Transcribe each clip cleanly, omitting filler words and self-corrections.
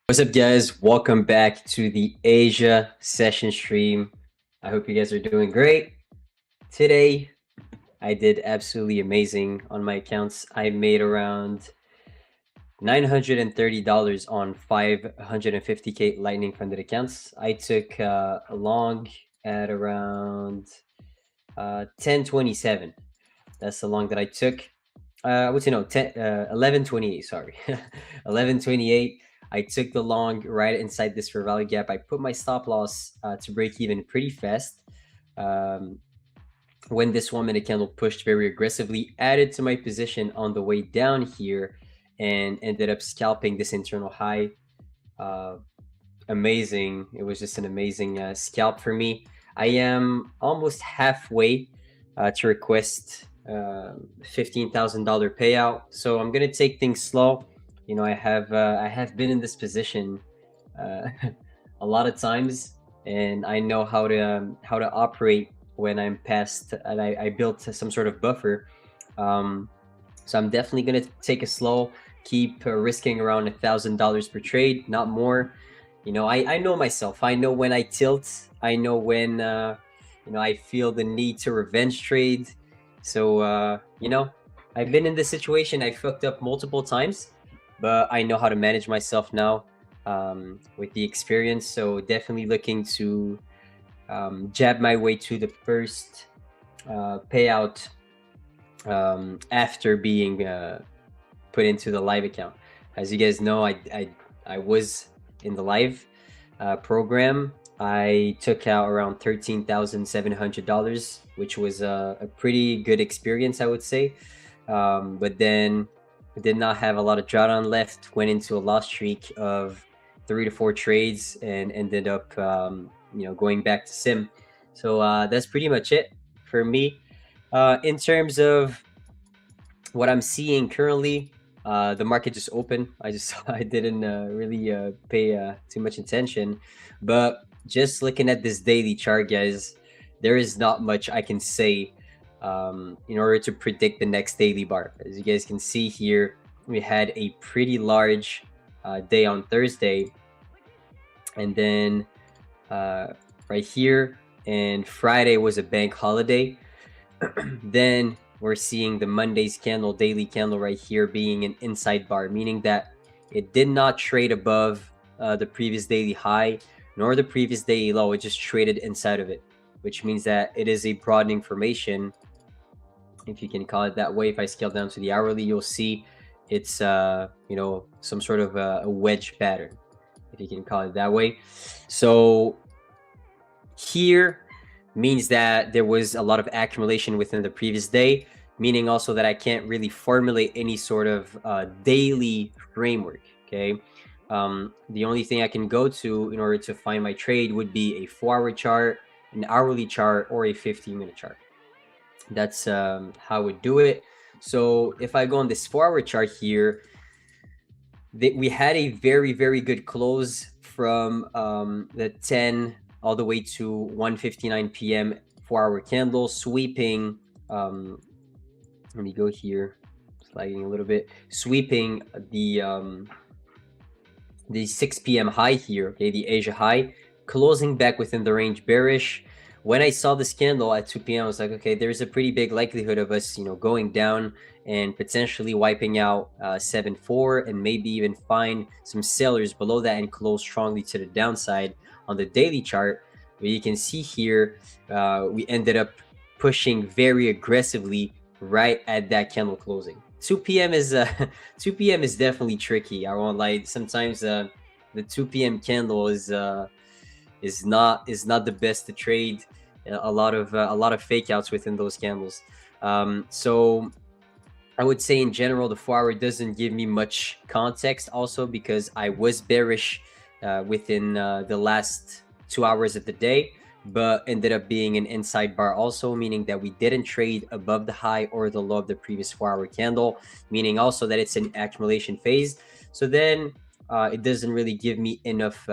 What's up, guys? Welcome back to the Asia session stream. I hope you guys are doing great. Today, I did absolutely amazing on my accounts. I made around $930 on 550K Lightning funded accounts. I took a long at around 1027. That's the long that I took. I would say no, 1128. Sorry, 1128. I took the long right inside this fair value gap. I put my stop loss to break even pretty fast. Um, when this 1 minute candle pushed very aggressively, added to my position on the way down here, and ended up scalping this internal high. Uh, Amazing! It was just an amazing scalp for me. I am almost halfway to request $15,000 payout, so I'm gonna take things slow. You know, I have been in this position uh, a lot of times, and I know how to operate when I'm past. And I built some sort of buffer, um, so I'm definitely gonna take it slow. Keep risking around $1,000 per trade, not more. You know, I know myself. I know when I tilt. I know when I feel the need to revenge trade. So I've been in this situation. I fucked up multiple times, but I know how to manage myself now with the experience. So definitely looking to jab my way to the first payout after being put into the live account. As you guys know, I was in the live program. I took out around $13,700, which was a pretty good experience, I would say. But then I did not have a lot of drawdown left. Went into a loss streak of 3 to 4 trades and ended up, going back to sim. So that's pretty much it for me. In terms of what I'm seeing currently, the market just opened. I didn't really pay too much attention, but just looking at this daily chart, guys, there is not much I can say in order to predict the next daily bar. As you guys can see here, we had a pretty large day on Thursday, and then right here, and Friday was a bank holiday. Then we're seeing the Monday's candle, daily candle right here being an inside bar, meaning that it did not trade above the previous daily high nor the previous daily low. It just traded inside of it, which means that it is a broadening formation, if you can call it that way. If I scale down to the hourly, you'll see it's some sort of a wedge pattern, if you can call it that way. So here means that there was a lot of accumulation within the previous day, meaning also that I can't really formulate any sort of daily framework. Okay. The only thing I can go to in order to find my trade would be a 4-hour chart, an hourly chart, or a 15-minute chart. That's how I would do it. So if I go on this 4-hour chart here, we had a very, very good close from the 10 all the way to 1:59 p.m. 4-hour candle, sweeping. Let me go here, sliding a little bit, sweeping the 6 p.m. high here, okay, the Asia high, closing back within the range bearish. When I saw this candle at 2 p.m., I was like, okay, there's a pretty big likelihood of us, going down and potentially wiping out 7-4, and maybe even find some sellers below that and close strongly to the downside on the daily chart. But you can see here, we ended up pushing very aggressively right at that candle closing. 2 p.m. is 2 p.m. is definitely tricky. I won't lie. Sometimes the 2 p.m. candle is not the best to trade. A lot of fake outs within those candles. So I would say in general the 4-hour doesn't give me much context, also because I was bearish within the last 2 hours of the day, but ended up being an inside bar also, meaning that we didn't trade above the high or the low of the previous 4-hour candle, meaning also that it's an accumulation phase. So then it doesn't really give me enough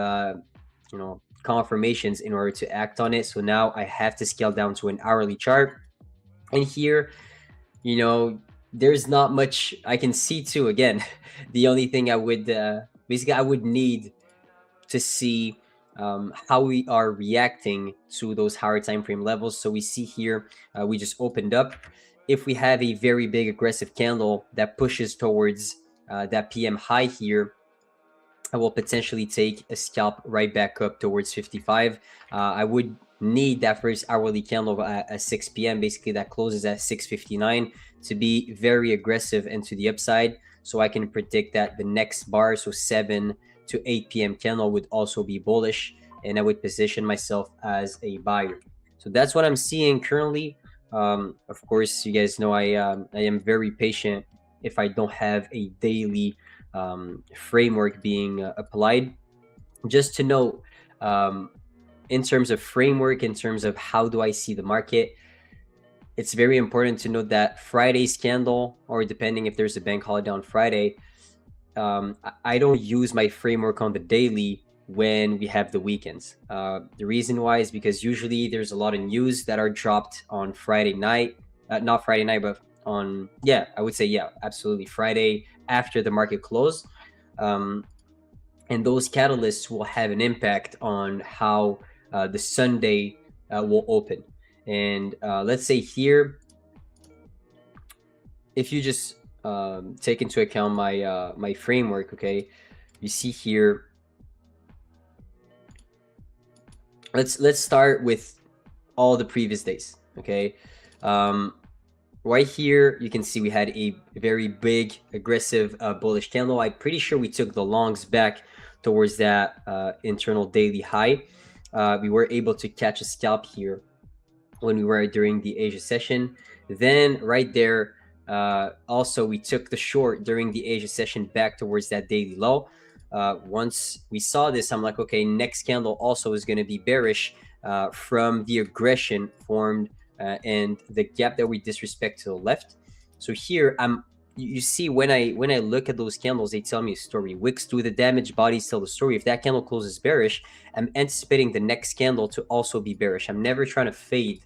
confirmations in order to act on it. So now I have to scale down to an hourly chart, and here there's not much I can see too. Again, the only thing I would basically I would need to see how we are reacting to those higher time frame levels. So we see here, we just opened up. If we have a very big aggressive candle that pushes towards that PM high here, I will potentially take a scalp right back up towards 55. I would need that first hourly candle at 6 p.m. basically that closes at 6:59 to be very aggressive and to the upside, so I can predict that the next bar, so 7 to 8 p.m. candle, would also be bullish, and I would position myself as a buyer. So that's what I'm seeing currently. Of course, you guys know I am very patient if I don't have a daily framework being applied. Just to note, in terms of framework, in terms of how do I see the market, it's very important to note that Friday's candle, or depending if there's a bank holiday on Friday, I don't use my framework on the daily when we have the weekends. The reason why is because usually there's a lot of news that are dropped on Friday night, not Friday night, but on, yeah, I would say, yeah, absolutely, Friday after the market close. And those catalysts will have an impact on how the Sunday will open. And let's say here, if you just take into account my my framework, okay, you see here, let's start with all the previous days, okay. Right here, you can see we had a very big, aggressive, bullish candle. I'm pretty sure we took the longs back towards that internal daily high. We were able to catch a scalp here when we were during the Asia session. Then right there, also we took the short during the Asia session back towards that daily low. Once we saw this, I'm like, okay, next candle also is going to be bearish from the aggression formed and the gap that we disrespect to the left. So here you see, when I look at those candles, they tell me a story. Wicks through the damaged bodies tell the story. If that candle closes bearish, I'm anticipating the next candle to also be bearish. I'm never trying to fade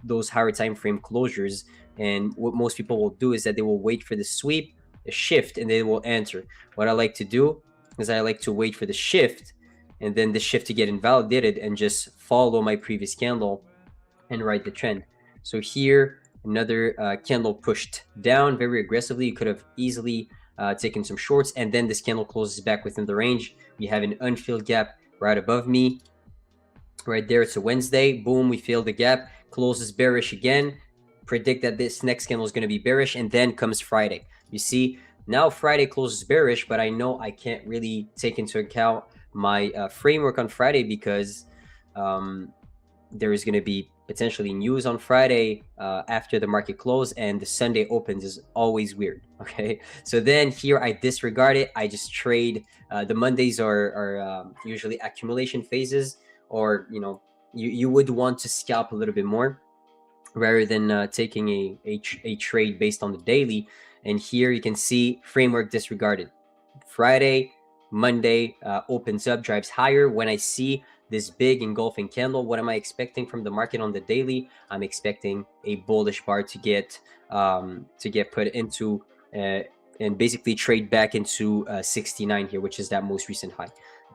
those higher time frame closures. And what most people will do is that they will wait for the sweep, the shift, and they will enter. What I like to do is I like to wait for the shift, and then the shift to get invalidated, and just follow my previous candle and ride the trend. So here, another candle pushed down very aggressively. You could have easily taken some shorts, and then this candle closes back within the range. We have an unfilled gap right above me. Right there, it's a Wednesday. Boom, we fill the gap, closes bearish again. Predict that this next candle is going to be bearish, and then comes Friday. You see, now Friday closes bearish, but I know I can't really take into account my framework on Friday, because there is going to be potentially news on Friday after the market close, and the Sunday opens is always weird. Okay, so then here I disregard it. I just trade. The Mondays are usually accumulation phases, or you would want to scalp a little bit more rather than taking a trade based on the daily. And here you can see framework disregarded. Friday, Monday opens up, drives higher. When I see this big engulfing candle, what am I expecting from the market on the daily? I'm expecting a bullish bar to get put into and basically trade back into 69 here, which is that most recent high.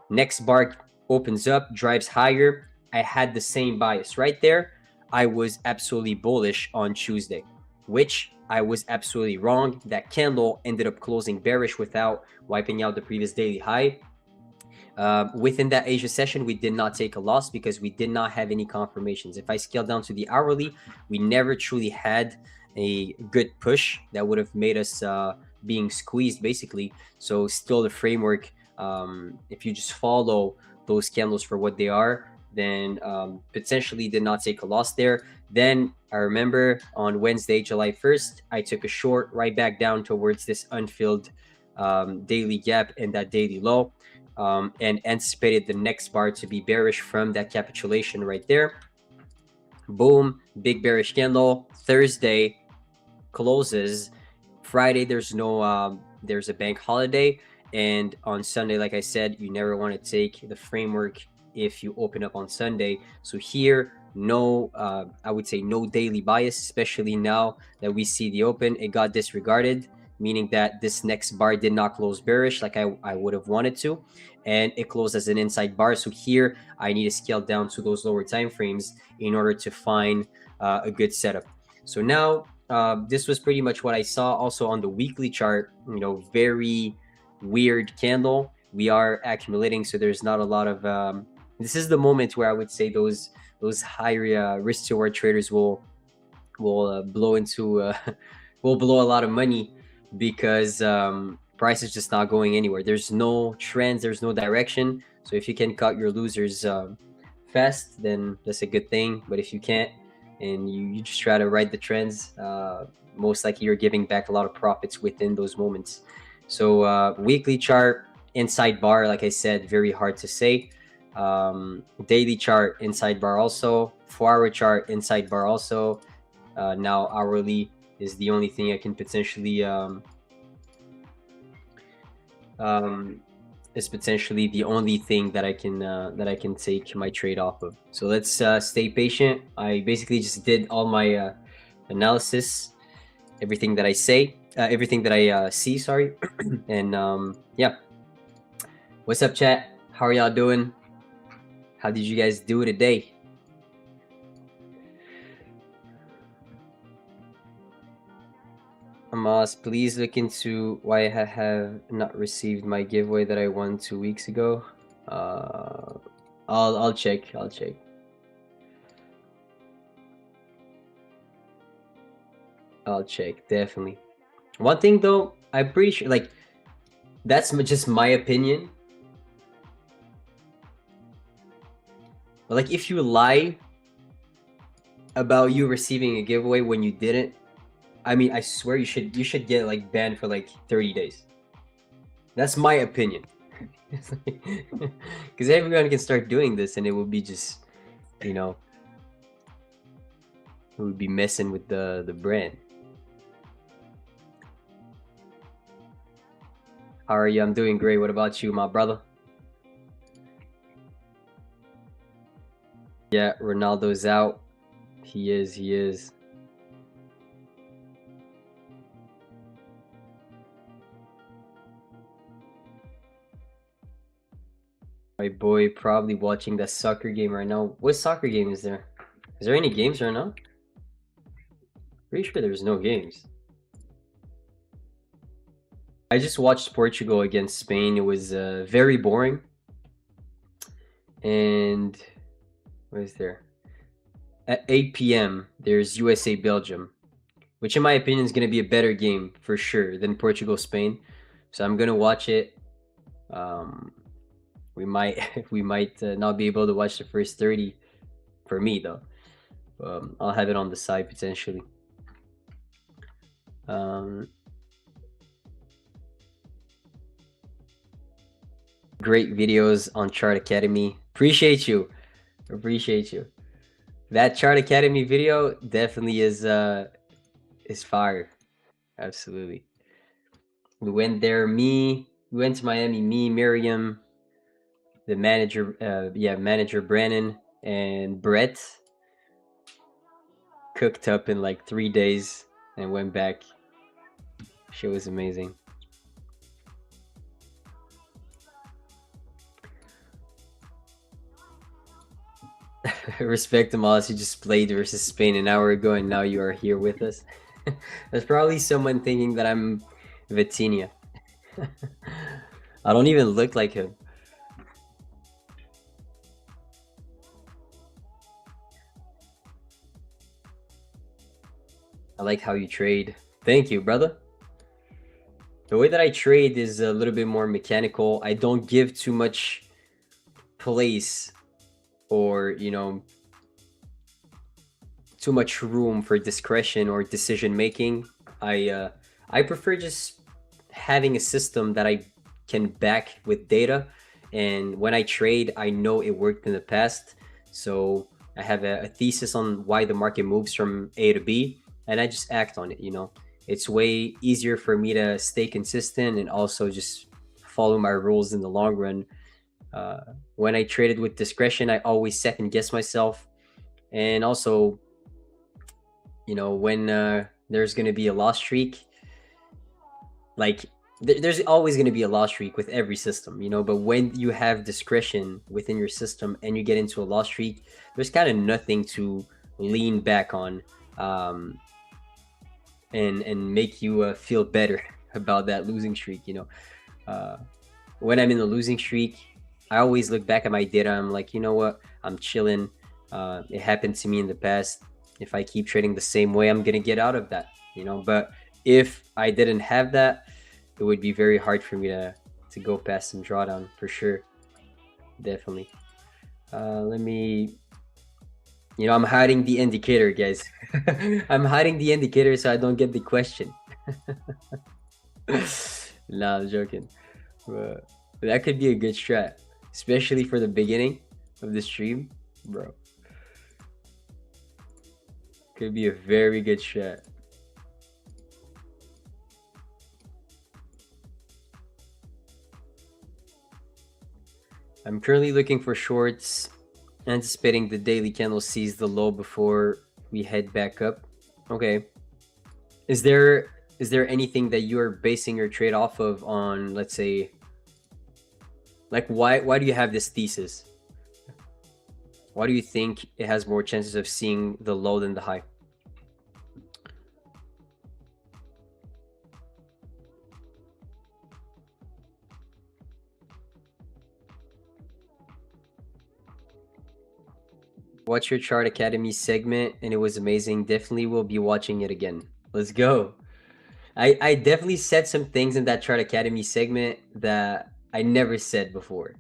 Next bar opens up, drives higher. I had the same bias right there. I was absolutely bullish on Tuesday, which I was absolutely wrong. That candle ended up closing bearish without wiping out the previous daily high. Within that Asia session, we did not take a loss because we did not have any confirmations. If I scale down to the hourly, we never truly had a good push that would have made us being squeezed, basically. So still the framework, if you just follow those candles for what they are, then potentially did not take a loss there. Then I remember on Wednesday, July 1st, I took a short right back down towards this unfilled daily gap and that daily low, and anticipated the next bar to be bearish from that capitulation right there. Boom, big bearish candle. Thursday closes. Friday, there's no there's a bank holiday, and on Sunday, like I said, you never want to take the framework if you open up on Sunday. So here, no, I would say no daily bias, especially now that we see the open. It got disregarded. meaning that this next bar did not close bearish like I would have wanted to, and it closed as an inside bar. So here I need to scale down to those lower time frames in order to find a good setup. So now this was pretty much what I saw. Also on the weekly chart, very weird candle. We are accumulating, so there's not a lot of this is the moment where I would say those higher risk to reward traders will blow into will blow a lot of money, because price is just not going anywhere. There's no trends, there's no direction. So if you can cut your losers fast, then that's a good thing. But if you can't, and you just try to ride the trends, most likely you're giving back a lot of profits within those moments. So weekly chart, inside bar, like I said, very hard to say. Daily chart, inside bar also. 4-hour chart, inside bar also. Now hourly is the only thing I can potentially is potentially the only thing that I can take my trade off of. So let's stay patient. I basically just did all my analysis, everything that I say, everything that I see, sorry. And yeah, what's up, chat? How are y'all doing? How did you guys do today? Amos, please look into why I have not received my giveaway that I won 2 weeks ago. I'll check. I'll check, definitely. One thing though, I'm pretty sure, like, that's just my opinion. But like, if you lie about you receiving a giveaway when you didn't, I mean, I swear you should get like banned for like 30 days. That's my opinion. Because everyone can start doing this, and it will be just, it would be messing with the brand. How are you? I'm doing great. What about you, my brother? Yeah, Ronaldo's out. He is. My boy probably watching that soccer game right now. What soccer game is there? Is there any games right now? Pretty sure there's no games. I just watched Portugal against Spain. It was very boring. And what is there? At 8 p.m. there's USA Belgium, which in my opinion is going to be a better game for sure than Portugal Spain. So I'm going to watch it. We might not be able to watch the first 30 for me though. I'll have it on the side potentially. Great videos on Chart Academy. Appreciate you. That Chart Academy video definitely is fire. Absolutely. We went there. We went to Miami. Me, Miriam, the manager, manager Brandon, and Brett cooked up in like 3 days and went back. Shit was amazing. Respect them all. You just played versus Spain an hour ago, and now you are here with us. There's probably someone thinking that I'm Vitinha. I don't even look like him. I like how you trade. Thank you, brother. The way that I trade is a little bit more mechanical. I don't give too much place or, too much room for discretion or decision making. I prefer just having a system that I can back with data, and when I trade, I know it worked in the past. So I have a thesis on why the market moves from A to B, and I just act on it. It's way easier for me to stay consistent and also just follow my rules in the long run. When I traded with discretion, I always second guess myself, and also, when there's going to be a loss streak, like there's always going to be a loss streak with every system, you know, but when you have discretion within your system and you get into a loss streak, there's kind of nothing to lean back on, um, and make you feel better about that losing streak, you know. uh, when I'm in a losing streak, I always look back at my data. I'm like, you know what, I'm chilling. It happened to me in the past. If I keep trading the same way, I'm gonna get out of that, you know. But if I didn't have that, it would be very hard for me to go past some drawdown for sure. Definitely. Let me, you know, I'm hiding the indicator, guys. I'm hiding the indicator so I don't get the question. Nah, I'm joking. But that could be a good strat, especially for the beginning of the stream, bro. Could be a very good strat. I'm currently looking for shorts, anticipating the daily candle sees the low before we head back up. Okay. Is there anything that you're basing your trade off of on, let's say, like why do you have this thesis? Why do you think it has more chances of seeing the low than the high? Watch your Chart Academy segment and it was amazing. Definitely will be watching it again. Let's go. I definitely said some things in that Chart Academy segment that I never said before.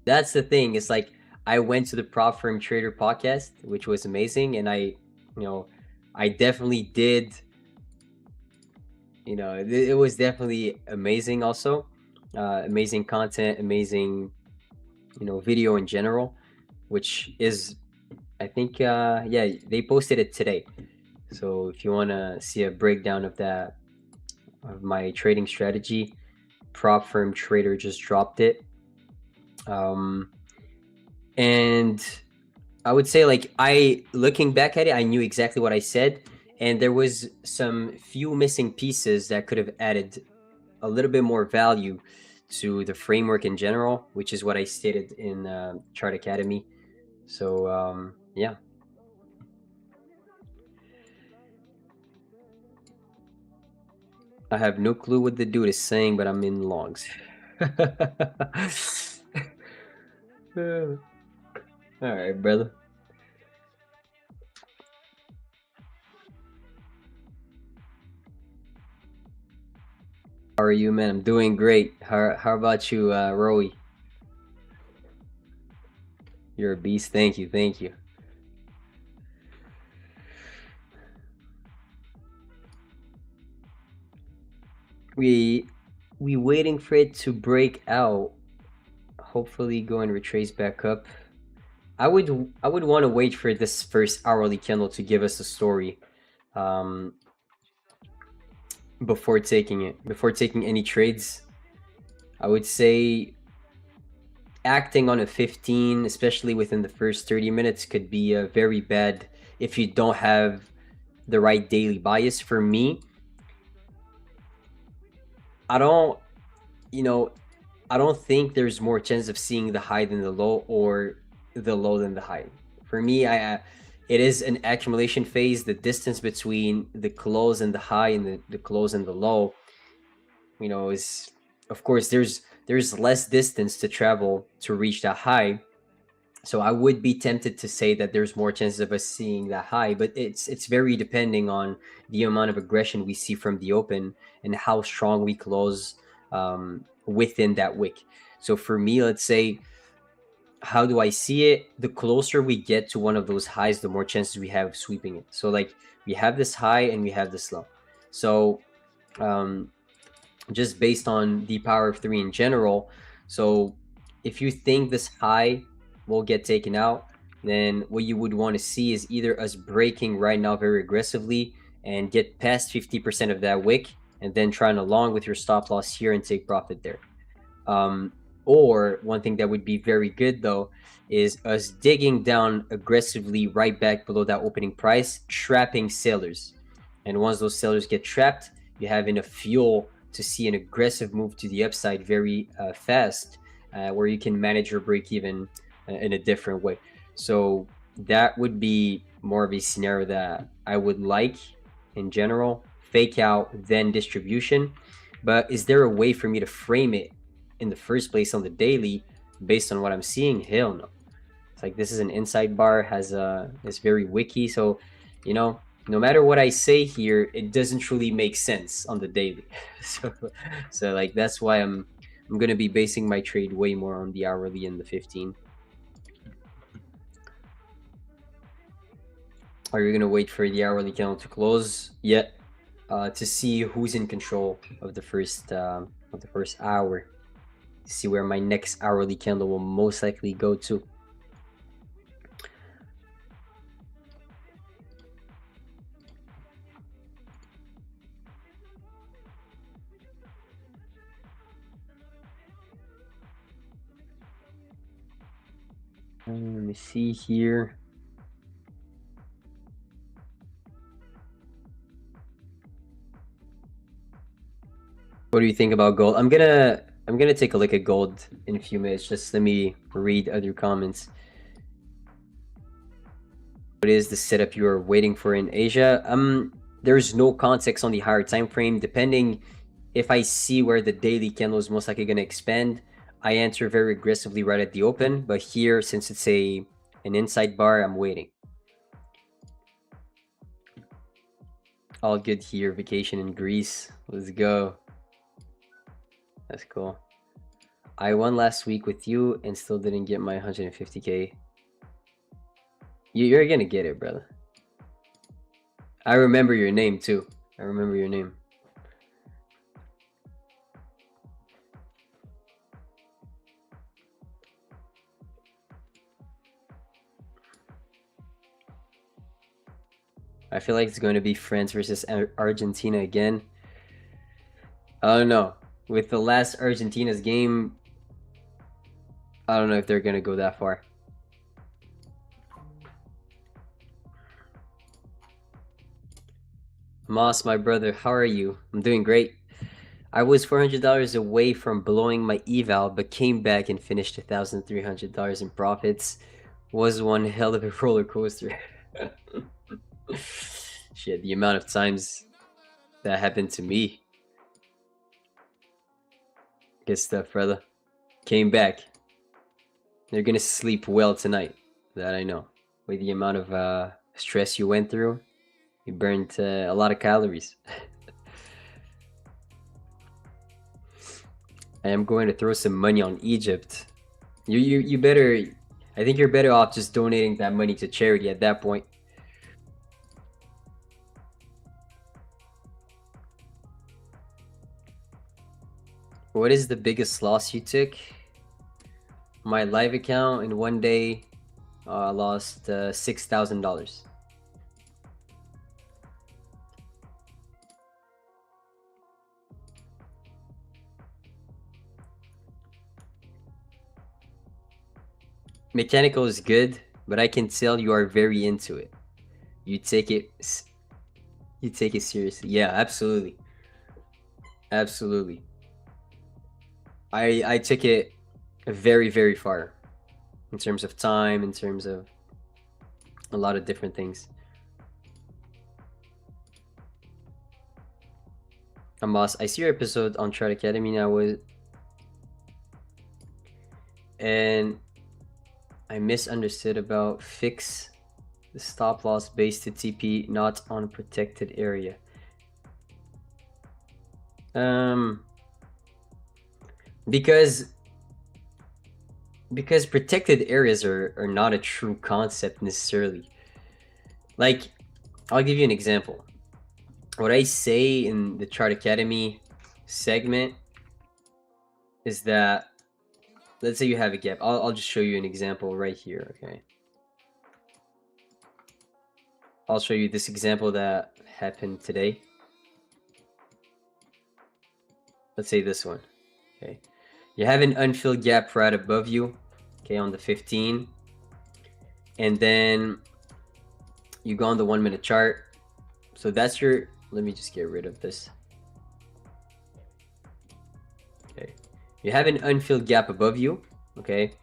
That's the thing. It's like I went to the Prop Firm Trader podcast, which was amazing, and I, you know, I definitely did. You know, it was definitely amazing. Also, amazing content, amazing, you know, video in general, which is, I think, yeah, they posted it today. So if you want to see a breakdown of that, of my trading strategy, Prop Firm Trader just dropped it. And I would say, like, I looking back at it, I knew exactly what I said, and there was some few missing pieces that could have added a little bit more value to the framework in general, which is what I stated in Chart Academy. So yeah. I have no clue what the dude is saying, but I'm in longs. All right, brother. How are you, man? I'm doing great. How about you, Roey? You're a beast. Thank you. Thank you. We waiting for it to break out. Hopefully go and retrace back up. I would want to wait for this first hourly candle to give us a story, um, before taking any trades. I would say acting on a 15, especially within the first 30 minutes, could be very bad if you don't have the right daily bias. For me, I don't, you know, I don't think there's more chance of seeing the high than the low, or the low than the high. For me, it is an accumulation phase. The distance between the close and the high and the close and the low, you know, is, of course, there's less distance to travel to reach that high. So I would be tempted to say that there's more chances of us seeing that high, but it's very depending on the amount of aggression we see from the open and how strong we close within that wick. So for me, let's say, how do I see it? The closer we get to one of those highs, the more chances we have of sweeping it. So like we have this high and we have this low. So just based on the power of three in general. So if you think this high will get taken out, then what you would want to see is either us breaking right now very aggressively and get past 50% of that wick, and then trying along with your stop loss here and take profit there. Or one thing that would be very good though is us digging down aggressively right back below that opening price, trapping sellers. And once those sellers get trapped, you have enough fuel to see an aggressive move to the upside very fast, where you can manage your break even in a different way. So that would be more of a scenario that I would like in general. Fake out, then distribution. But is there a way for me to frame it in the first place on the daily based on what I'm seeing? Hell no. It's like, this is an inside bar, has it's very wicky. So, you know, no matter what I say here, it doesn't truly make sense on the daily. so like, that's why I'm gonna be basing my trade way more on the hourly and the 15. Are you gonna wait for the hourly candle to close yet to see who's in control of the first hour? See where my next hourly candle will most likely go to. Let me see here. What do you think about gold? I'm gonna take a look at gold in a few minutes. Just let me read other comments. What is the setup you are waiting for in Asia? There's no context on the higher time frame. Depending if I see where the daily candle is most likely gonna expand, I enter very aggressively right at the open. But here, since it's an inside bar, I'm waiting. All good here. Vacation in Greece. Let's go. That's cool. I won last week with you and still didn't get my 150K. You're gonna get it, brother. I remember your name too. I remember your name. I feel like it's going to be France versus Argentina again. I don't know. With the last Argentina's game, I don't know if they're going to go that far. Moss, my brother, how are you? I'm doing great. I was $400 away from blowing my eval, but came back and finished $1,300 in profits. Was one hell of a roller coaster. Shit, the amount of times that happened to me. Good stuff, brother. Came back. You're gonna sleep well tonight. That I know. With the amount of stress you went through, you burned a lot of calories. I am going to throw some money on Egypt. You better. I think you're better off just donating that money to charity at that point. What is the biggest loss you took? My live account in one day lost $6,000. Mechanical is good, but I can tell you are very into it. You take it seriously. Yeah, absolutely. Absolutely. I took it very, very far in terms of time, in terms of a lot of different things. Amos, I see your episode on Trade Academy now, and I misunderstood about fix the stop loss base to TP not on protected area. Because protected areas are not a true concept necessarily. Like, I'll give you an example. What I say in the Chart Academy segment is that, let's say you have a gap. I'll just show you an example right here, okay? I'll show you this example that happened today. Let's say this one, okay? You have an unfilled gap right above you, okay, on the 15. And then you go on the 1 minute chart. So that's your let me just get rid of this. Okay, you have an unfilled gap above you. Okay,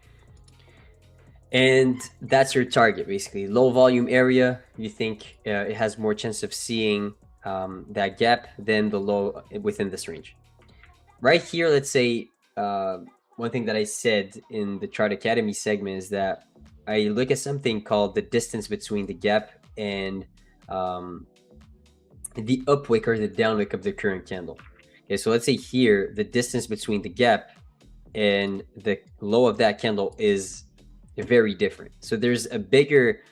and that's your target, basically. Low volume area, you think it has more chance of seeing that gap than the low within this range. Right here, let's say one thing that I said in the Chart Academy segment is that I look at something called the distance between the gap and the up wick or the down wick of the current candle. Okay, so let's say here the distance between the gap and the low of that candle is very different. So there's a bigger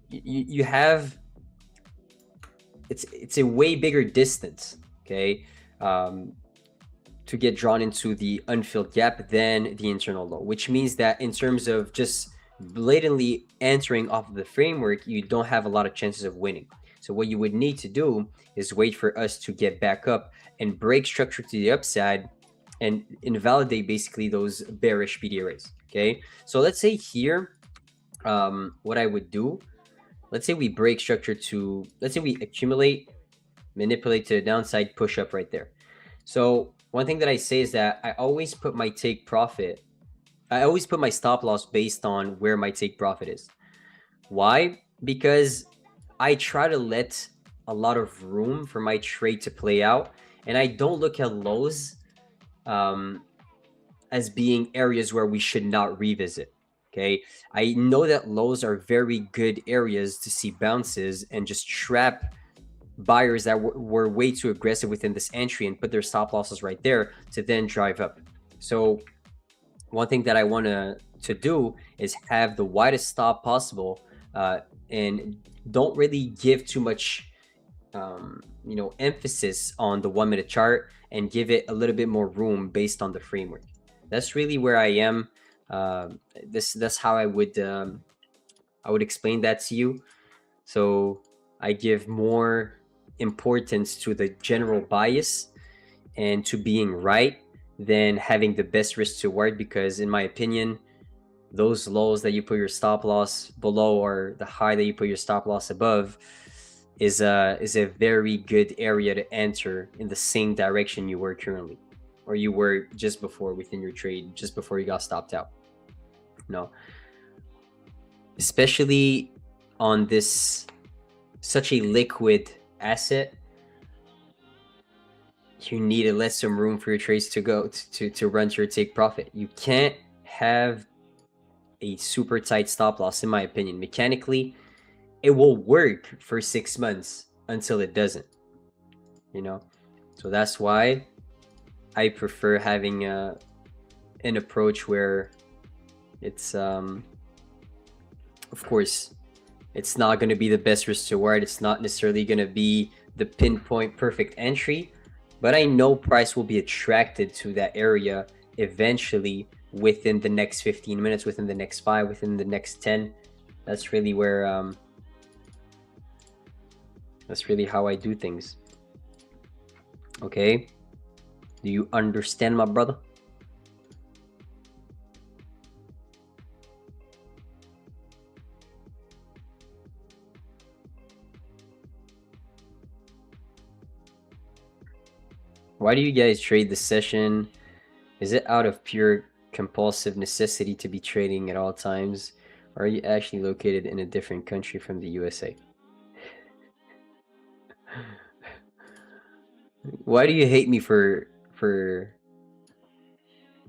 you have it's a way bigger distance, okay, to get drawn into the unfilled gap than the internal low, which means that in terms of just blatantly entering off of the framework, you don't have a lot of chances of winning. So what you would need to do is wait for us to get back up and break structure to the upside and invalidate basically those bearish PD arrays. Okay, so let's say here what I would do, let's say we break structure to, let's say we accumulate, manipulate to the downside, push up right there. So one thing that I say is that I always put my take profit, I always put my stop loss based on where my take profit is. Why? Because I try to let a lot of room for my trade to play out, and I don't look at lows as being areas where we should not revisit. Okay, I know that lows are very good areas to see bounces and just trap buyers that were way too aggressive within this entry and put their stop losses right there to then drive up. So one thing that I want to do is have the widest stop possible and don't really give too much emphasis on the 1 minute chart and give it a little bit more room based on the framework. That's really where I am. That's how I would explain that to you. So I give more importance to the general bias and to being right than having the best risk to reward, because in my opinion, those lows that you put your stop loss below or the high that you put your stop loss above is a very good area to enter in the same direction you were currently, or you were just before within your trade, just before you got stopped out. No, especially on this such a liquid asset, you need to let some room for your trades to go to run to your take profit. You can't have a super tight stop loss, in my opinion. Mechanically, it will work for 6 months until it doesn't, so that's why I prefer having an approach where it's of course it's not going to be the best risk to reward. It's not necessarily going to be the pinpoint perfect entry, but I know price will be attracted to that area eventually within the next 15 minutes, within the next 5, within the next 10. That's really where that's really how I do things. Okay, do you understand, my brother? Why do you guys trade the session? Is it out of pure compulsive necessity to be trading at all times? Or are you actually located in a different country from the USA? Why do you hate me for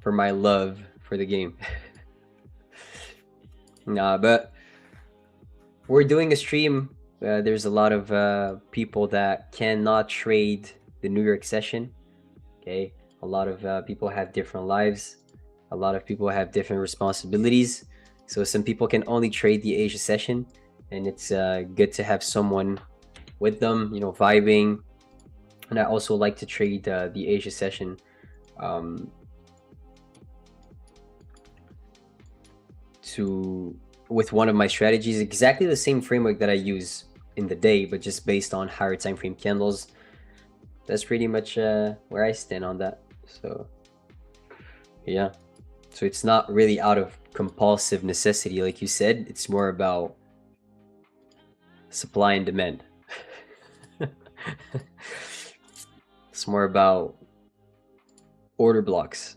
my love for the game? Nah, but we're doing a stream. There's a lot of people that cannot trade the New York session. Okay, a lot of people have different lives. A lot of people have different responsibilities. So some people can only trade the Asia session, and it's good to have someone with them, vibing. And I also like to trade the Asia session with one of my strategies, exactly the same framework that I use in the day, but just based on higher time frame candles. That's pretty much where I stand on that. So yeah, so it's not really out of compulsive necessity, like you said. It's more about supply and demand. It's more about order blocks.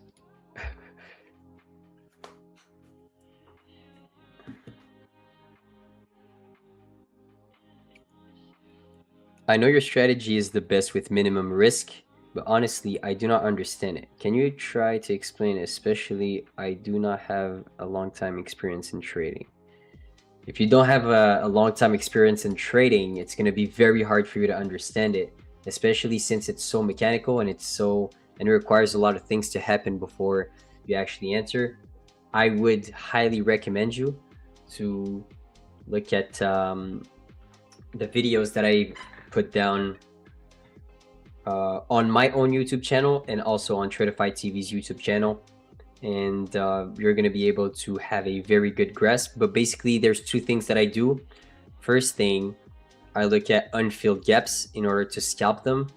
I know your strategy is the best with minimum risk, but honestly, I do not understand it. Can you try to explain it? Especially, I do not have a long time experience in trading. If you don't have a long time experience in trading, it's going to be very hard for you to understand it, especially since it's so mechanical and it requires a lot of things to happen before you actually enter. I would highly recommend you to look at the videos that I put down on my own YouTube channel and also on Tradeify TV's YouTube channel. And you're going to be able to have a very good grasp. But basically, there's two things that I do. First thing, I look at unfilled gaps in order to scalp them.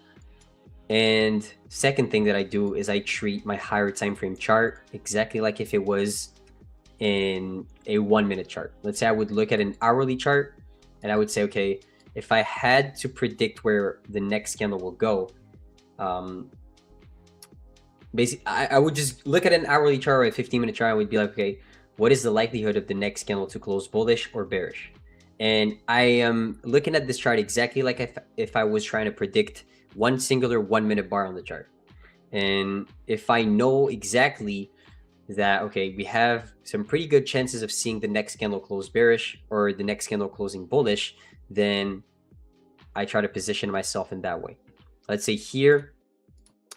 And second thing that I do is I treat my higher time frame chart exactly like if it was in a 1 minute chart. Let's say I would look at an hourly chart and I would say, okay, if I had to predict where the next candle will go, basically I would just look at an hourly chart or a 15-minute chart. I would be like, okay, what is the likelihood of the next candle to close bullish or bearish? And I am looking at this chart exactly like if I was trying to predict one singular 1 minute bar on the chart. And if I know exactly that, okay, we have some pretty good chances of seeing the next candle close bearish or the next candle closing bullish, then I try to position myself in that way. Let's say here,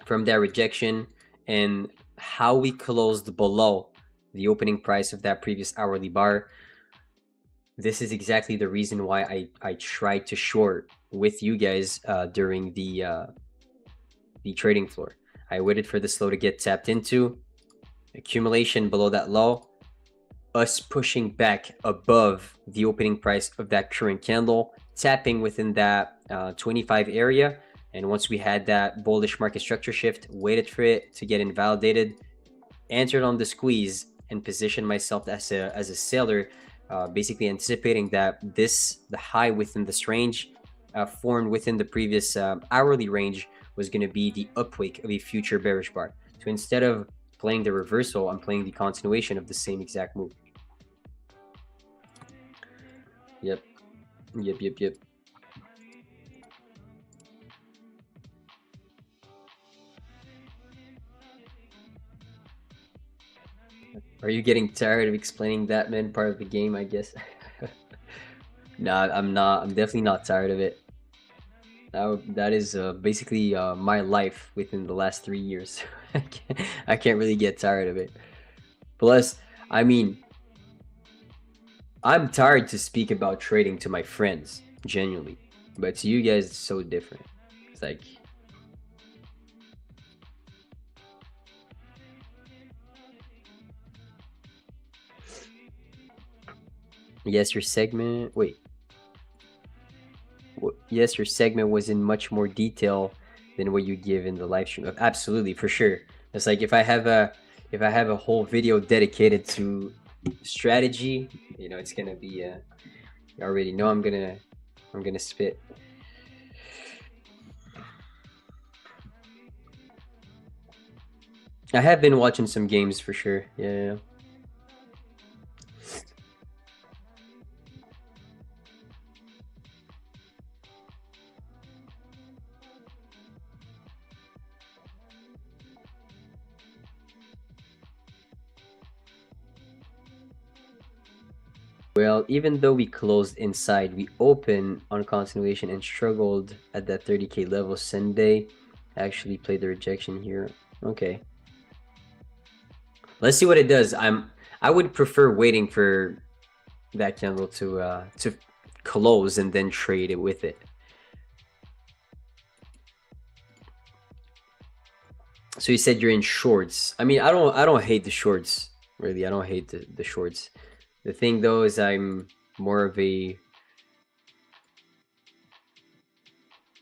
from that rejection and how we closed below the opening price of that previous hourly bar, this is exactly the reason why I tried to short with you guys during the trading floor. I waited for this low to get tapped into, accumulation below that low, us pushing back above the opening price of that current candle, tapping within that 25 area. And once we had that bullish market structure shift, waited for it to get invalidated, entered on the squeeze, and positioned myself as a seller, basically anticipating that the high within this range, formed within the previous hourly range, was going to be the upwake of a future bearish bar. So instead of playing the reversal, I'm playing the continuation of the same exact move. Yep. Are you getting tired of explaining that, man? Part of the game, I guess. Nah, I'm not. I'm definitely not tired of it. That is basically my life within the last 3 years. I can't really get tired of it. Plus, I mean, I'm tired to speak about trading to my friends, genuinely. But to you guys, it's so different. It's like, yes, your segment. Wait. Yes, your segment was in much more detail than what you give in the live stream. Absolutely, for sure. It's like if I have a whole video dedicated to strategy, you know, it's gonna be you already know I'm gonna spit. I have been watching some games for sure. Yeah. Well, even though we closed inside, we opened on continuation and struggled at that 30K level. Sunday actually played the rejection here. Okay. Let's see what it does. I would prefer waiting for that candle to close and then trade it with it. So you said you're in shorts. I mean, I don't hate the shorts, really. I don't hate the shorts. The thing though is I'm more of a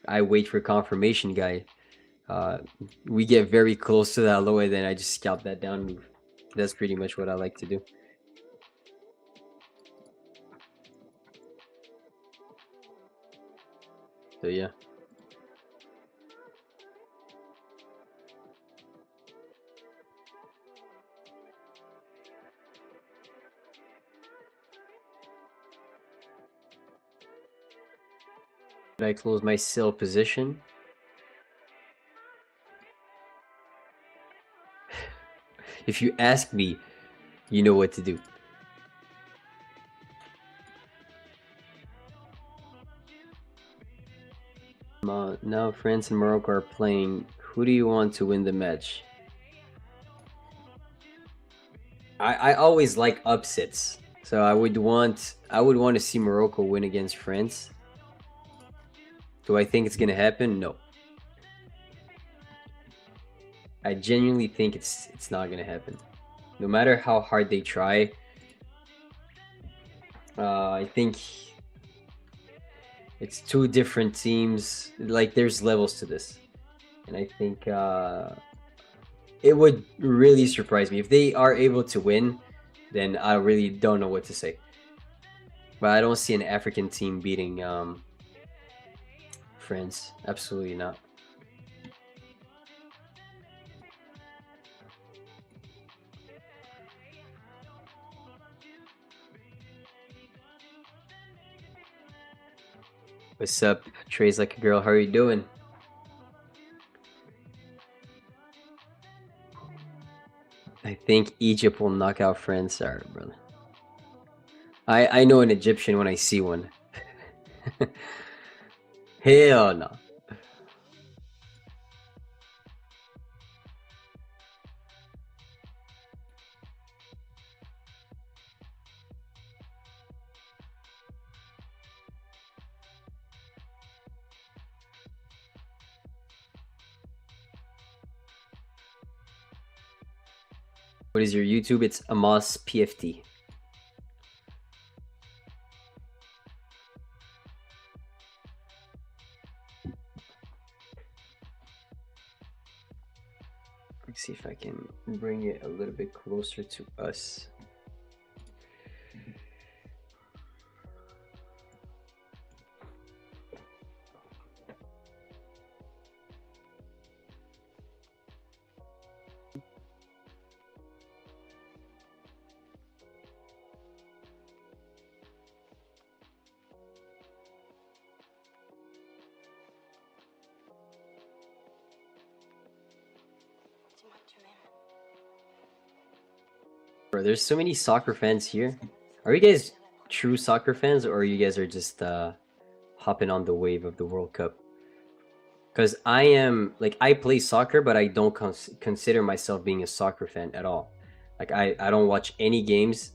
I wait for confirmation guy. We get very close to that low and then I just scalp that down move. That's pretty much what I like to do. So yeah. Did I close my sell position? If you ask me, you know what to do. Now France and Morocco are playing. Who do you want to win the match? I always like upsets, so I would want to see Morocco win against France. Do I think it's gonna happen? No. I genuinely think it's not gonna happen. No matter how hard they try, I think it's two different teams. Like there's levels to this, and I think it would really surprise me if they are able to win. Then I really don't know what to say. But I don't see an African team beating France. Absolutely not. What's up? Trey's like a girl. How are you doing? I think Egypt will knock out France. Sorry, brother. I know an Egyptian when I see one. Hell no. What is your YouTube? It's Amos PFT. Let's see if I can bring it a little bit closer to us. Bro, there's so many soccer fans here. Are you guys true soccer fans, or you guys are just hopping on the wave of the World Cup? Because I am, like, I play soccer, but I don't consider myself being a soccer fan at all. Like, I don't watch any games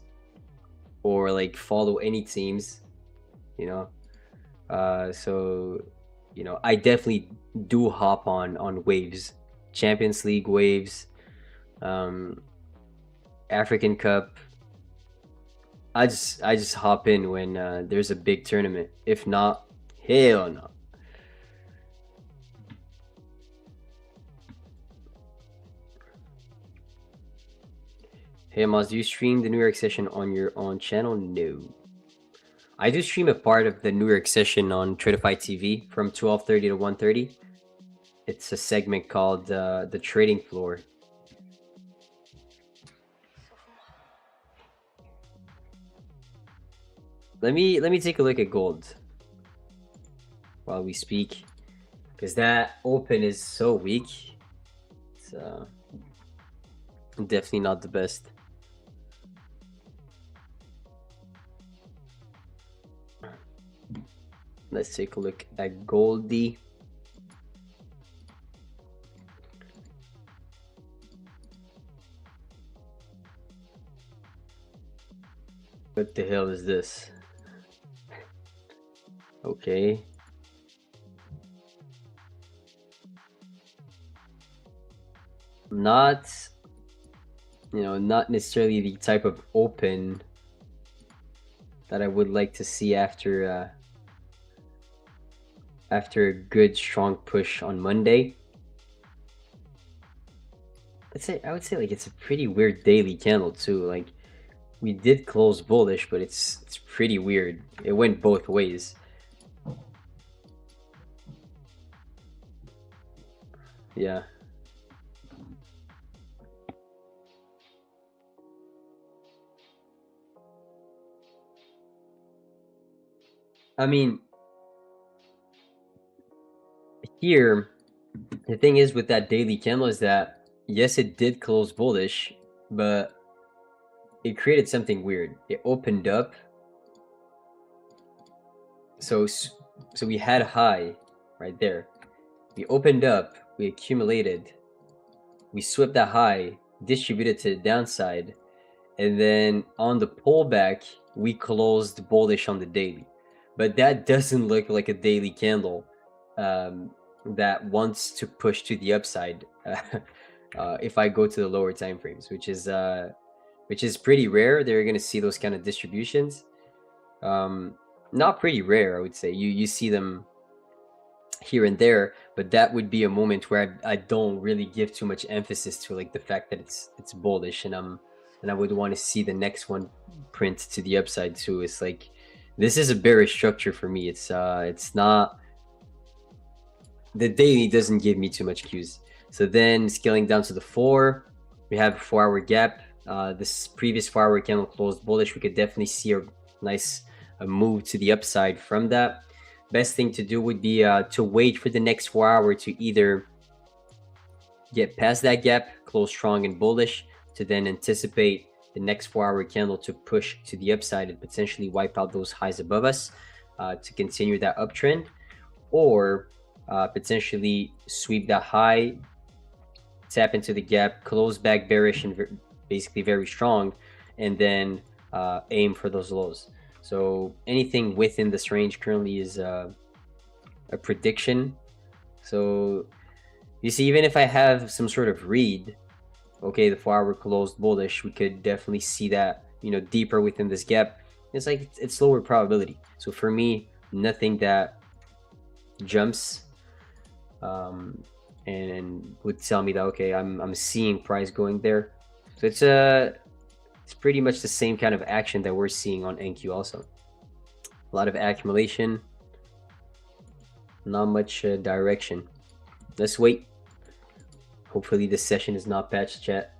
or like follow any teams, you know. So, you know, I definitely do hop on waves, Champions League waves, African Cup. I just hop in when there's a big tournament. If not, hell no. Hey Maz, do you stream the New York session on your own channel? No. I do stream a part of the New York session on Tradeify TV from 12:30 to 1:30. It's a segment called the Trading Floor. Let me take a look at gold while we speak, because that open is so weak. It's definitely not the best. Let's take a look at Goldie. What the hell is this? Okay. Not, you know, not necessarily the type of open that I would like to see after a good strong push on Monday. I would say like it's a pretty weird daily candle too. Like we did close bullish, but it's pretty weird. It went both ways. Yeah. I mean, here, the thing is with that daily candle is that, yes, it did close bullish, but it created something weird. It opened up. So we had a high right there. We opened up, we accumulated, we swept that high, distributed to the downside, and then on the pullback, we closed bullish on the daily. But that doesn't look like a daily candle that wants to push to the upside. If I go to the lower time frames, which is pretty rare, they're gonna see those kind of distributions. Not pretty rare, I would say. You see them here and there, but that would be a moment where I don't really give too much emphasis to like the fact that it's bullish, and I would want to see the next one print to the upside too. It's like, this is a bearish structure for me. It's not, the daily doesn't give me too much cues. So then scaling down to the 4, we have a 4-hour gap. This previous 4-hour candle closed bullish. We could definitely see a nice move to the upside from that. Best thing to do would be to wait for the next 4 hour to either get past that gap, close strong and bullish, to then anticipate the next 4-hour candle to push to the upside and potentially wipe out those highs above us to continue that uptrend, or potentially sweep that high, tap into the gap, close back bearish and basically very strong, and then aim for those lows. So anything within this range currently is a prediction. So you see, even if I have some sort of read, okay, the 4-hour closed bullish, we could definitely see that, you know, deeper within this gap. It's like it's lower probability. So for me, nothing that jumps and would tell me that, okay, I'm seeing price going there. So it's pretty much the same kind of action that we're seeing on NQ also. A lot of accumulation, not much direction. Let's wait. Hopefully this session is not patched, chat.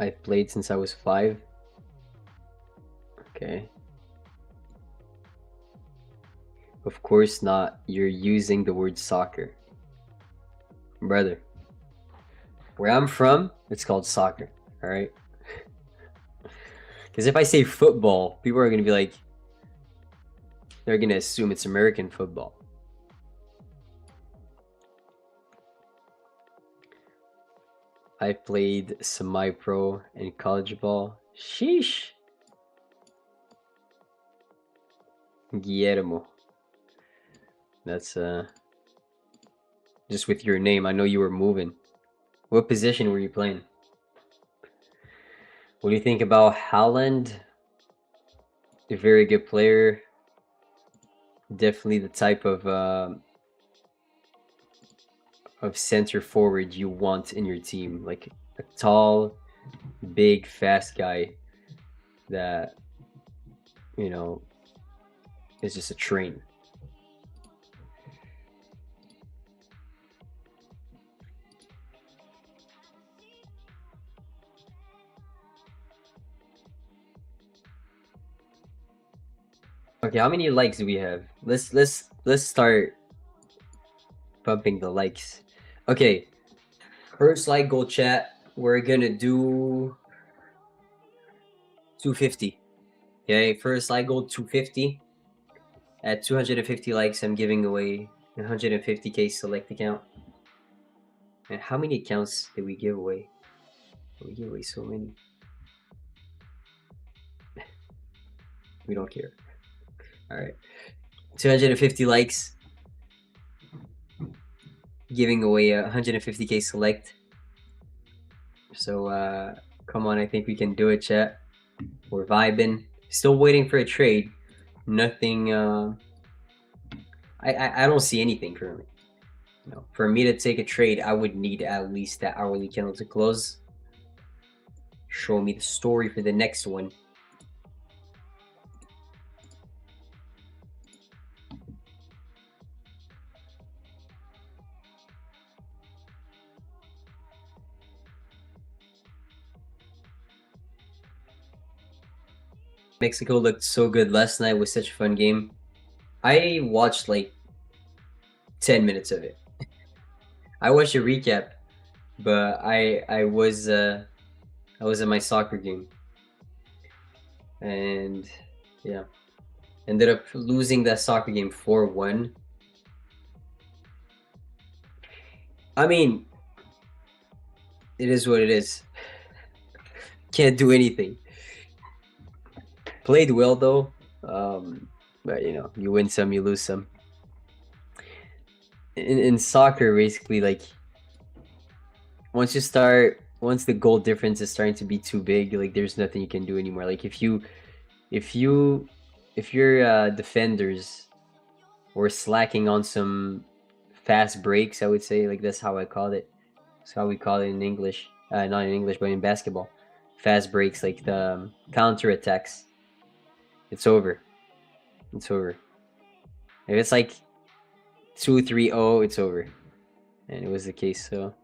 I've played since I was 5. Okay. Of course not. You're using the word soccer. Brother, where I'm from, it's called soccer, all right? Because if I say football, people are going to be like, they're going to assume it's American football. I played semi-pro and college ball. Sheesh. Guillermo. That's just with your name, I know you were moving. What position were you playing? What do you think about Haaland? A very good player. Definitely the type of center forward you want in your team, like a tall, big, fast guy that, you know, is just a train. Okay, how many likes do we have? Let's start bumping the likes. Okay, first like goal, chat. We're gonna do 250. Okay, first like goal 250. At 250 likes, I'm giving away 150k select account. And how many accounts did we give away? We give away so many. We don't care. All right, 250 likes, giving away 150k select. So come on, I think we can do it, chat. We're vibing. Still waiting for a trade. Nothing. I don't see anything currently. You know, for me to take a trade, I would need at least that hourly candle to close. Show me the story for the next one. Mexico looked so good last night. Was such a fun game. I watched like 10 minutes of it. I watched a recap, but I was in my soccer game, and yeah, ended up losing that soccer game 4-1. I mean, it is what it is. Can't do anything. Played well though, but you know, you win some, you lose some. In soccer, basically, like once the goal difference is starting to be too big, like there's nothing you can do anymore. Like if you if your defenders were slacking on some fast breaks, I would say, like that's how I call it. That's how we call it in English. Not in English, but in basketball, fast breaks, like the counter attacks. It's over. It's over. If it's like 2-3-0, it's over, and it was the case. So,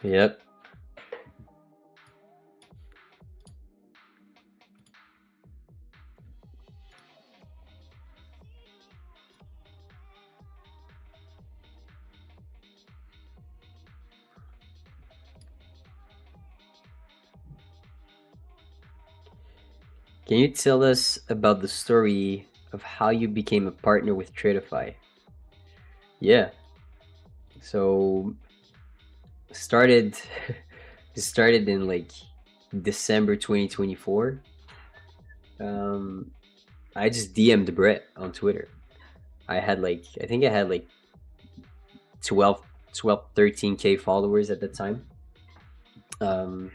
yep. Can you tell us about the story of how you became a partner with Tradeify? Yeah. So started started in like December 2024. I just DM'd Brett on Twitter. I think I had like 12 13k followers at the time. DM'd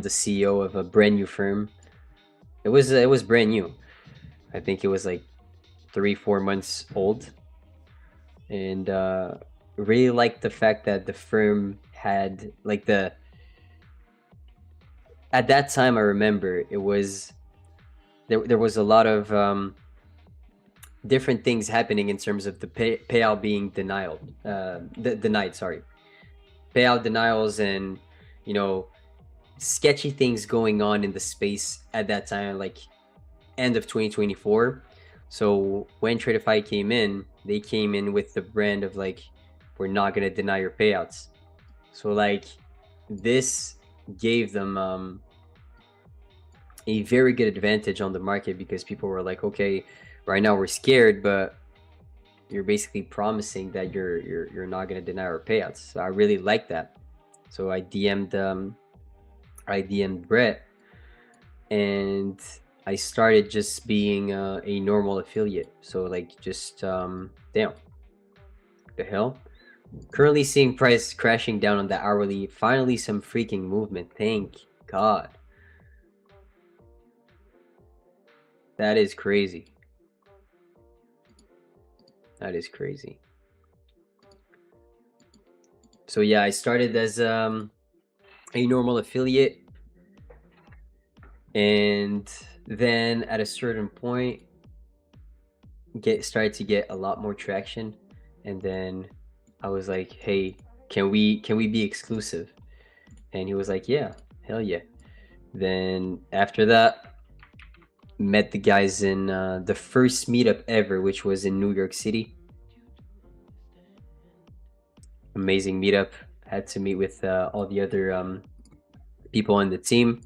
the CEO of a brand new firm. It was brand new. I think it was like 3-4 months old, and really liked the fact that the firm had like the at that time. I remember it was there was a lot of different things happening in terms of the payout being denied, sorry, payout denials, and you know, sketchy things going on in the space at that time, like end of 2024. So when Tradeify came in, they came in with the brand of like, we're not going to deny your payouts. So like this gave them a very good advantage on the market, because people were like, okay, right now we're scared, but you're basically promising that you're not going to deny our payouts. So I really like that. So I DM'd Brett, and I started just being a normal affiliate. So like just damn, the hell. Currently seeing price crashing down on the hourly. Finally some freaking movement. Thank God. That is crazy. That is crazy. So yeah, I started as a normal affiliate, and then at a certain point started to get a lot more traction, and then I was like, hey, can we be exclusive? And he was like, yeah, hell yeah. Then after that, met the guys in the first meetup ever, which was in New York City. Amazing meetup. Had to meet with all the other people on the team,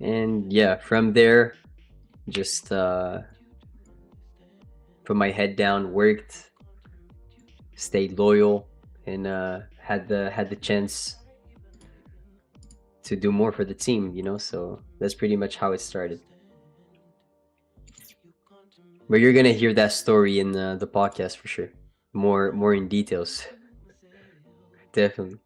and yeah, from there, just put my head down, worked, stayed loyal, and had the chance to do more for the team, you know. So that's pretty much how it started. But you're gonna hear that story in the podcast for sure, more in details. Definitely.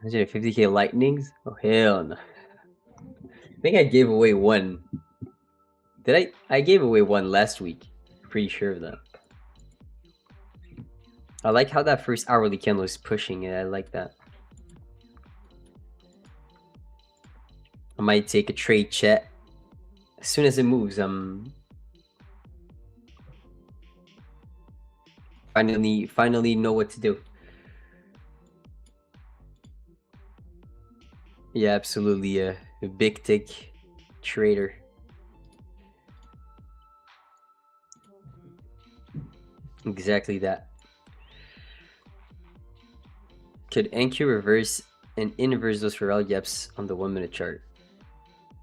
Imagine 50k lightnings. Oh hell no. I think I gave away one. Did I gave away one last week. Pretty sure of that. I like how that first hourly candle is pushing it. I like that. I might take a trade chat. as soon as it moves, finally know what to do. Yeah, absolutely, a big tick trader. Exactly that. Could NQ reverse and inverse those Pharrell gaps on the 1-minute chart?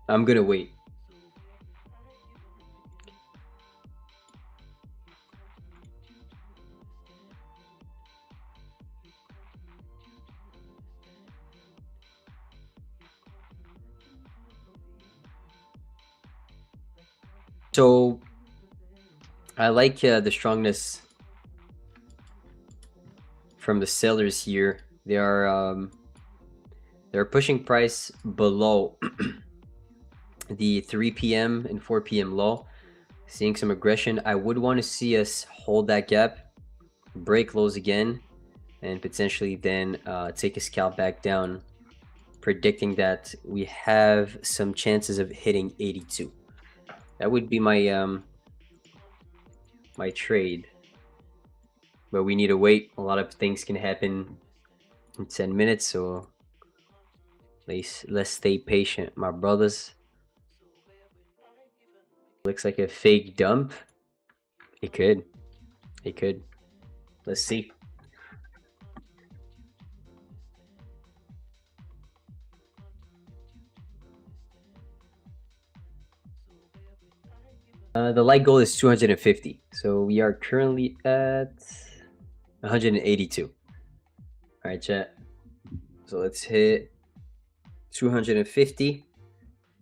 I'm gonna wait. So I like the strongness from the sellers here. They're pushing price below the 3 p.m. and 4 p.m. low, seeing some aggression. I would want to see us hold that gap, break lows again, and potentially then take a scalp back down, predicting that we have some chances of hitting 82. That would be my my trade, but we need to wait. A lot of things can happen in 10 minutes, so let's stay patient, my brothers. Looks like a fake dump. It could. It could. Let's see. The light goal is 250. So we are currently at 182. All right, chat. So let's hit 250.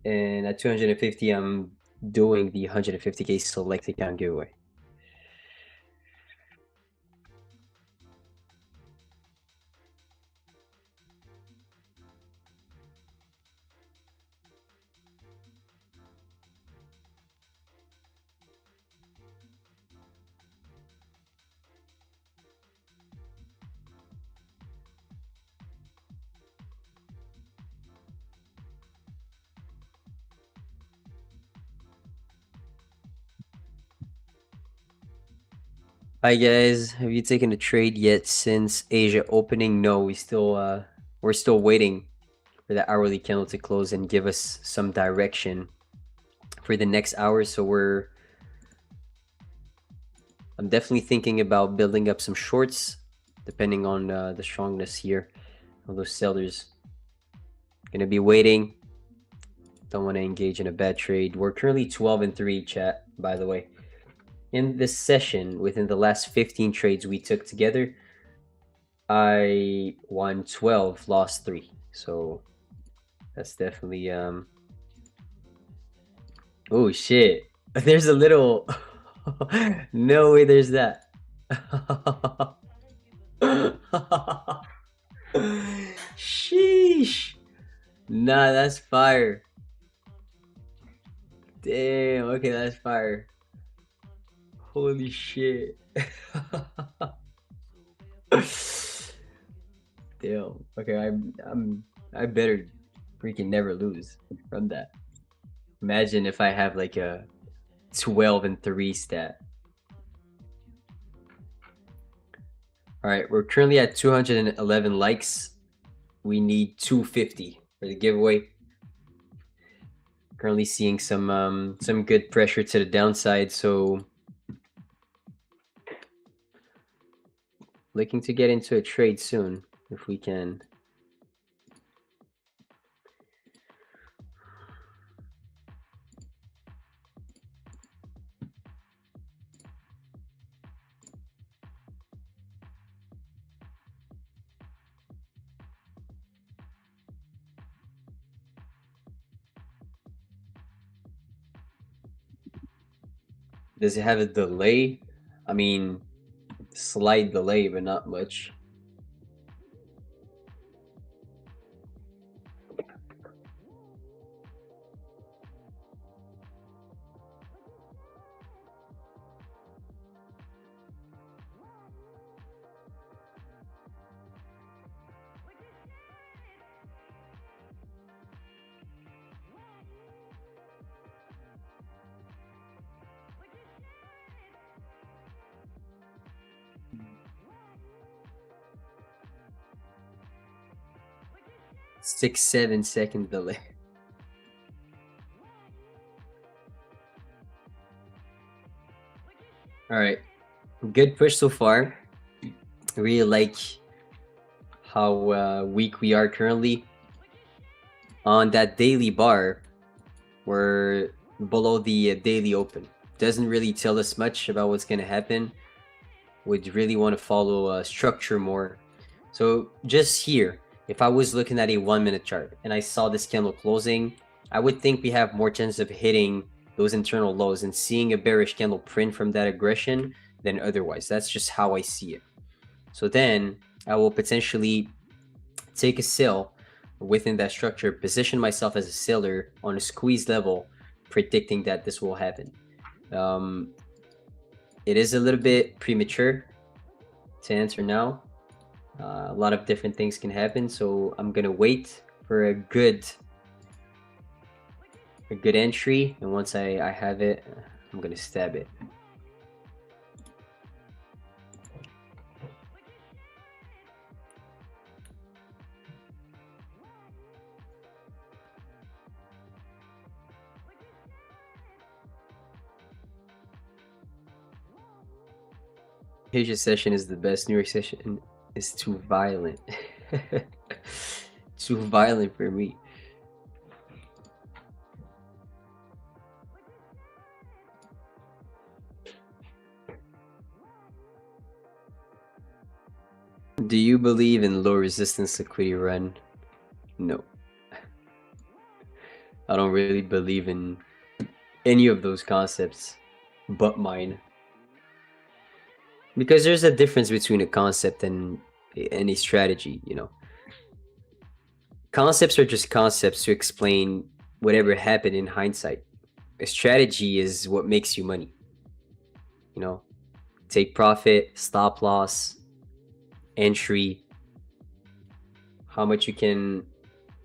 And at 250, I'm doing the 150K select account giveaway. Hi guys, have you taken a trade yet since Asia opening? No, we're still waiting for the hourly candle to close and give us some direction for the next hour. So I'm definitely thinking about building up some shorts, depending on the strongness here of those sellers. Gonna be waiting. Don't want to engage in a bad trade. We're currently 12-3, chat, by the way. In this session, within the last 15 trades we took together, I won 12, lost 3. So that's definitely oh shit. There's a little no way there's that. Sheesh. Nah, that's fire. Damn, okay, that's fire. Holy shit. Damn. Okay, I better freaking never lose from that. Imagine if I have like a 12-3 stat. All right, we're currently at 211 likes. We need 250 for the giveaway. Currently seeing some good pressure to the downside, so looking to get into a trade soon if we can. Does it have a delay? I mean, slight delay, but not much. 6-7 second delay. All right, good push so far. I really like how weak we are currently. On that daily bar, we're below the daily open. Doesn't really tell us much about what's going to happen. Would really want to follow structure more. So just here, if I was looking at a 1 minute chart and I saw this candle closing, I would think we have more chance of hitting those internal lows and seeing a bearish candle print from that aggression than otherwise. That's just how I see it. So then I will potentially take a sell within that structure, position myself as a seller on a squeeze level, predicting that this will happen. It is a little bit premature to answer now. A lot of different things can happen, so I'm gonna wait for a good entry, and once I have it, I'm gonna stab it. Asia session is the best. New York session is too violent. Too violent for me. Do you believe in low resistance liquidity run? No. I don't really believe in any of those concepts but mine. Because there's a difference between a concept and any strategy, you know. Concepts are just concepts to explain whatever happened in hindsight. A strategy is what makes you money. You know, take profit, stop loss, entry, how much you can,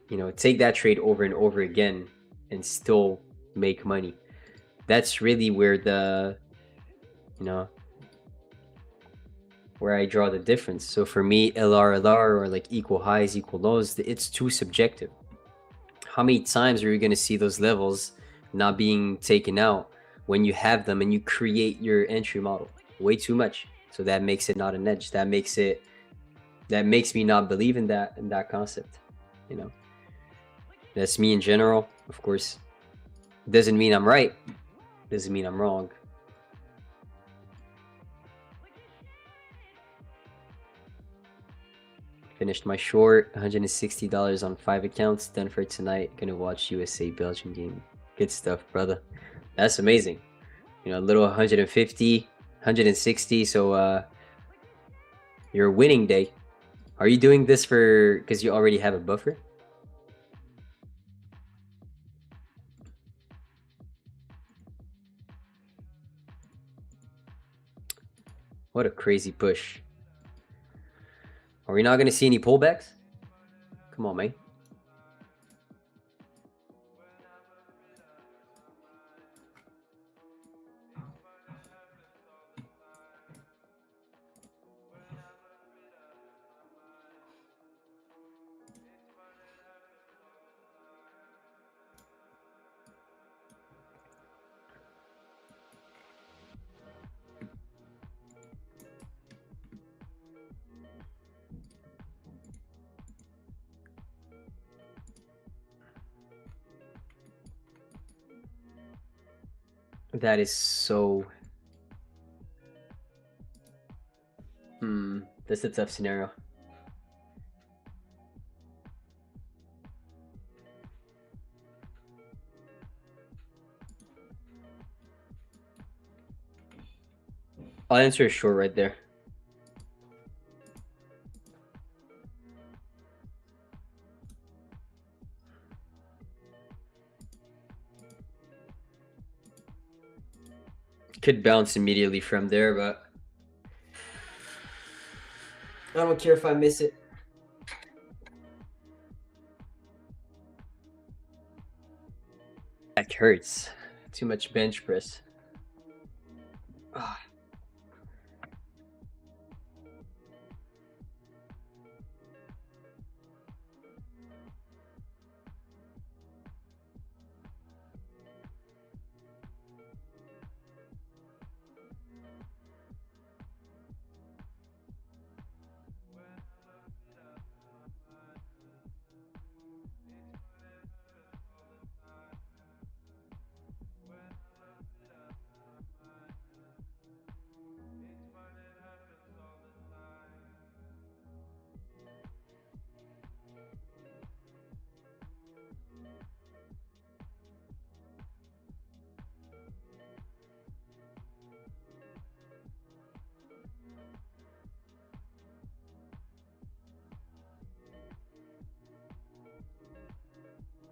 you know, take that trade over and over again and still make money. That's really where the, you know, where I draw the difference. So for me, LR or like equal highs, equal lows, it's too subjective. How many times are you going to see those levels not being taken out when you have them and you create your entry model? Way too much. So that makes it not an edge. That makes me not believe in that concept. You know, that's me in general. Of course, doesn't mean I'm right. Doesn't mean I'm wrong. Finished my short, $160 on 5 accounts, done for tonight. Gonna watch USA Belgium game. Good stuff, brother. That's amazing. You know, a little 150, 160. So your winning day. Are you doing this for because you already have a buffer? What a crazy push. Are we not gonna see any pullbacks? Come on, man. That is so... That's a tough scenario. I'll answer a short right there. Could bounce immediately from there, but I don't care if I miss it. Back hurts. Too much bench press. Ah.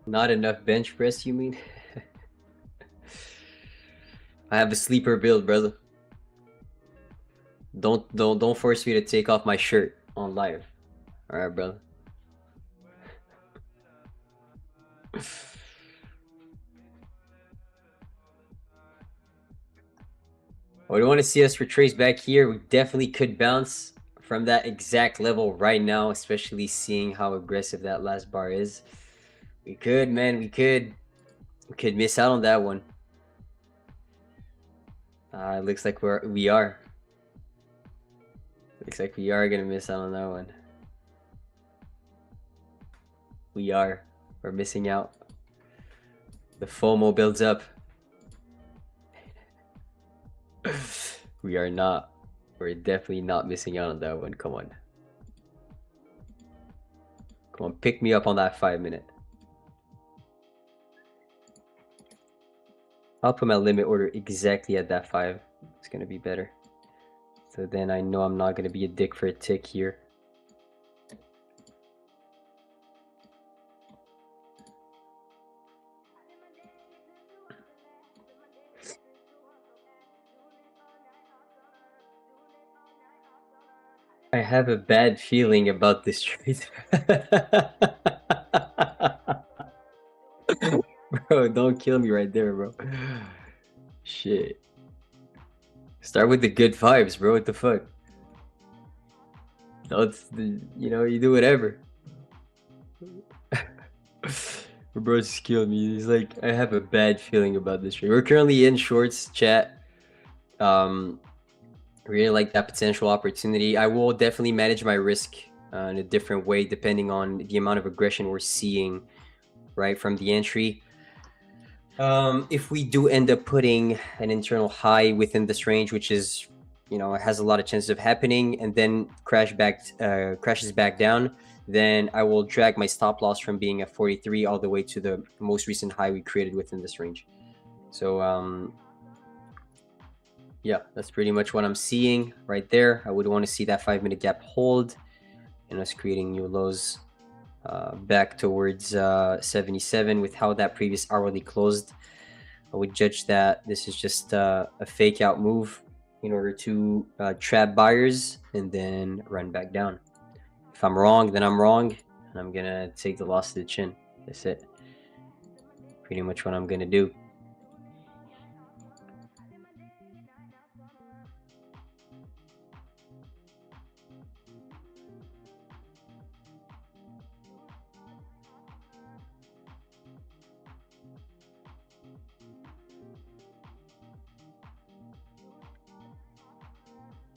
Not enough bench press, you mean? I have a sleeper build, brother. Don't force me to take off my shirt on live. All right, brother. We don't want to see us retrace back here. We definitely could bounce from that exact level right now, especially seeing how aggressive that last bar is. We could, man. We could miss out on that one. It looks like we are. Looks like we are gonna miss out on that one. We're missing out. The FOMO builds up. We are not. We're definitely not missing out on that one. Come on. Come on, pick me up on that 5-minute. I'll put my limit order exactly at that 5. It's gonna be better. So then I know I'm not gonna be a dick for a tick here. I have a bad feeling about this trade. Bro, don't kill me right there, bro. Shit. Start with the good vibes, bro. What the fuck? You do whatever. Bro just killed me. He's like, I have a bad feeling about this trade. We're currently in shorts, chat. Really like that potential opportunity. I will definitely manage my risk in a different way depending on the amount of aggression we're seeing right from the entry. If we do end up putting an internal high within this range, which is, it has a lot of chances of happening, and then crashes back down, then I will drag my stop loss from being at 43 all the way to the most recent high we created within this range. So yeah, that's pretty much what I'm seeing right there. I would want to see that 5-minute gap hold and us creating new lows back towards 77 with how that previous hourly closed. I would judge that this is just a fake out move in order to trap buyers and then run back down. If I'm wrong, then I'm wrong, and I'm gonna take the loss to the chin. That's it. Pretty much what I'm gonna do.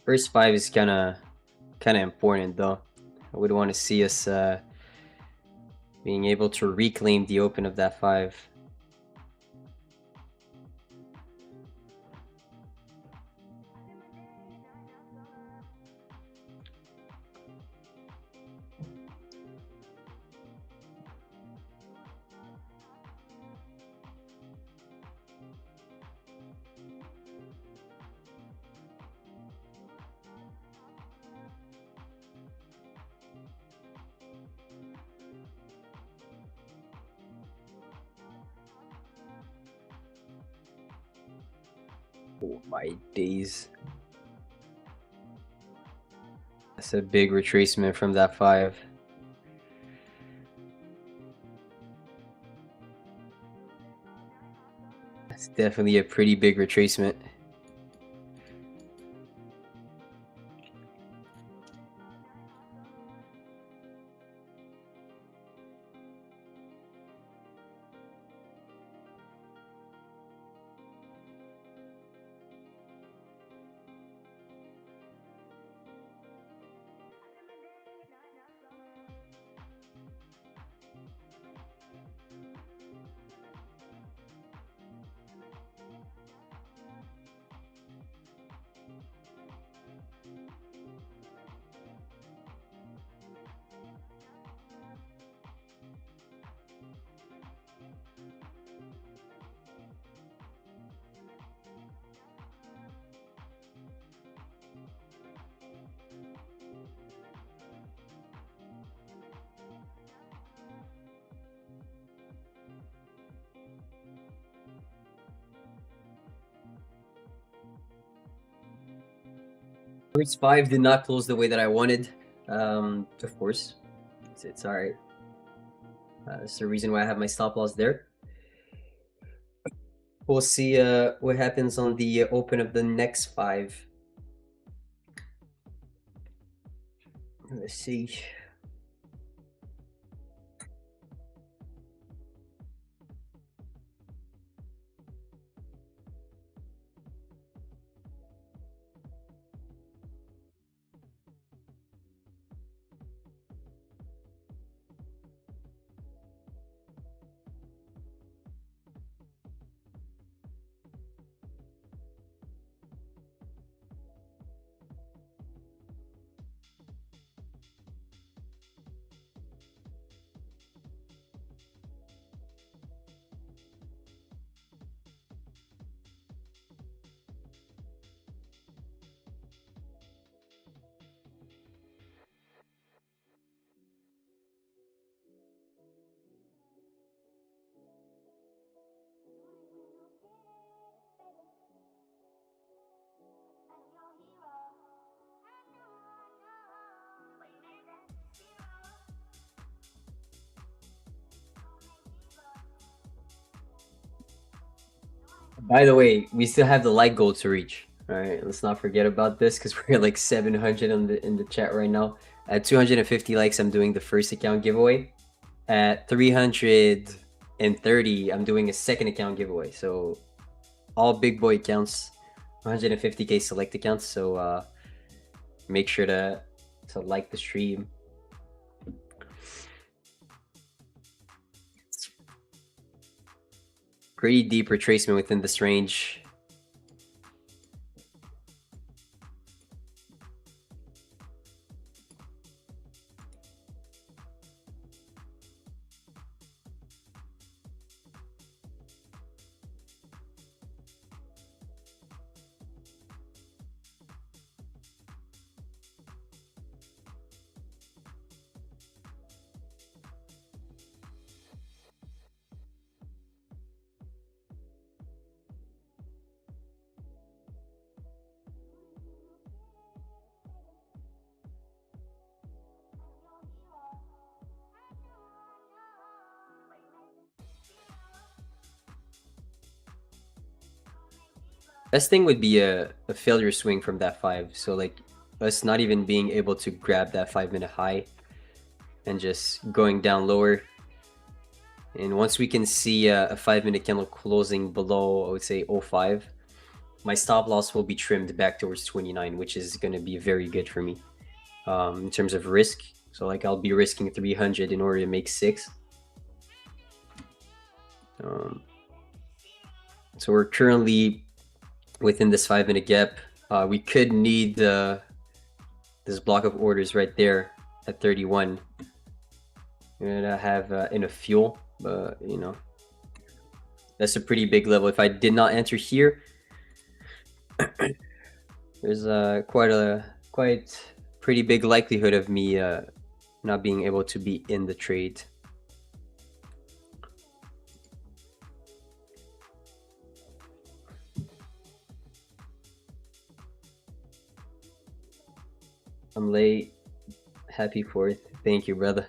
First 5 is kind of important though. I would want to see us being able to reclaim the open of that 5. Oh my days. That's a big retracement from that 5. That's definitely a pretty big retracement. First five did not close the way that I wanted. Of course, it's all right. That's the reason why I have my stop loss there. We'll see what happens on the open of the next five. Let's see. By the way, we still have the like goal to reach. All right, let's not forget about this because we're like 700 on the in the chat right now. At 250 likes, I'm doing the first account giveaway. At 330, I'm doing a second account giveaway. So all big boy accounts, 150k select accounts. So make sure to like the stream. Pretty deep retracement within this range. Best thing would be a failure swing from that five. So like us not even being able to grab that 5-minute high and just going down lower. And once we can see a 5-minute candle closing below, I would say 05, my stop loss will be trimmed back towards 29, which is going to be very good for me in terms of risk. So like I'll be risking 300 in order to make 6. So we're currently within this 5-minute gap. We could need this block of orders right there at 31. We're gonna have enough fuel, but you know, that's a pretty big level. If I did not enter here, there's quite pretty big likelihood of me not being able to be in the trade. I'm late. Happy 4th. Thank you, brother.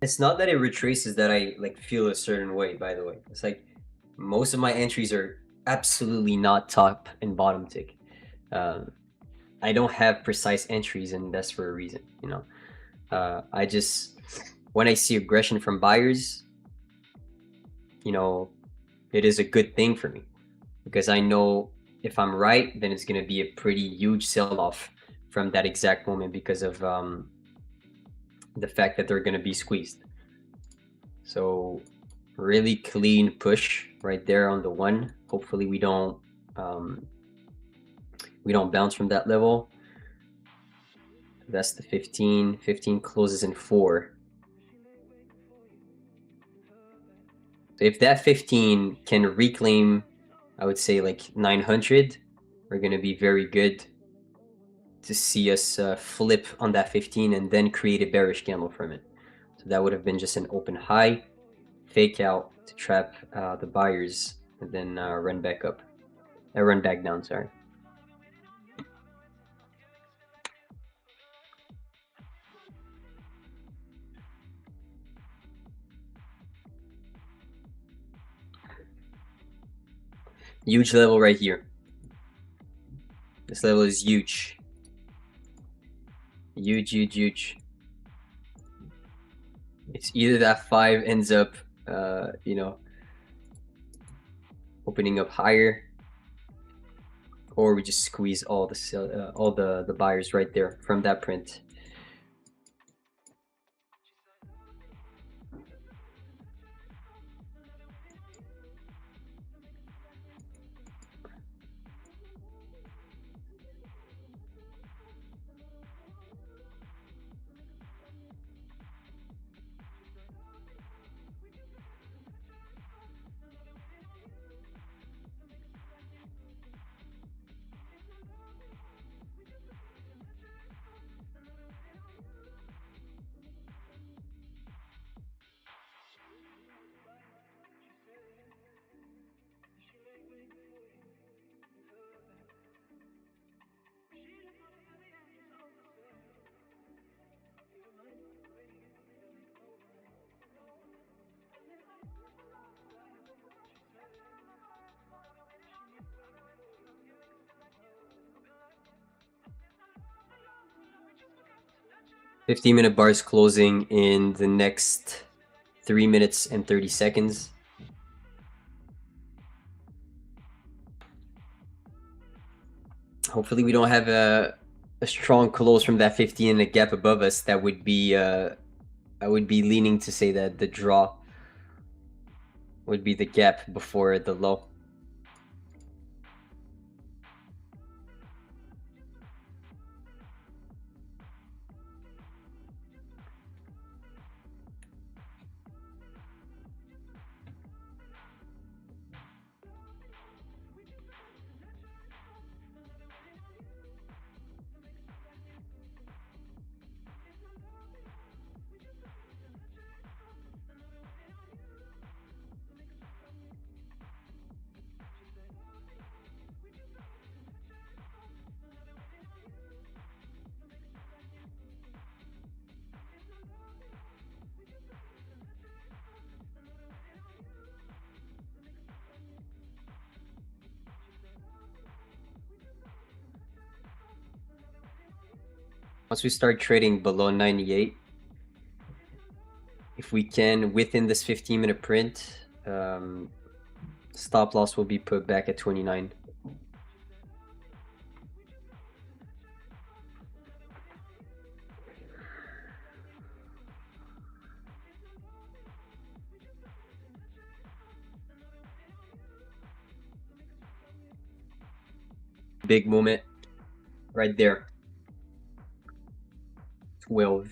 It's not that it retraces that I like feel a certain way, by the way. It's like most of my entries are absolutely not top and bottom tick. I don't have precise entries, and that's for a reason, you know. I just, when I see aggression from buyers, you know, it is a good thing for me because I know if I'm right, then it's going to be a pretty huge sell-off from that exact moment because of the fact that they're going to be squeezed. So really clean push right there on the 1. Hopefully we don't bounce from that level. That's the 15. 15 closes in 4. So if that 15 can reclaim, I would say like 900, we're going to be very good to see us flip on that 15 and then create a bearish candle from it. So that would have been just an open high, fake out to trap the buyers, and then run back up. Run back down, sorry. Huge level right here. This level is huge. Huge, huge, huge. It's either that 5 ends up, you know, opening up higher, or we just squeeze all the buyers right there from that print. $15-minute bars closing in the next 3 minutes and 30 seconds. Hopefully we don't have a strong close from that 15 and a gap above us. That would be I would be leaning to say that the draw would be the gap before the low. Once we start trading below 98, if we can, within this 15-minute print, stop loss will be put back at 29. Big movement right there. 12.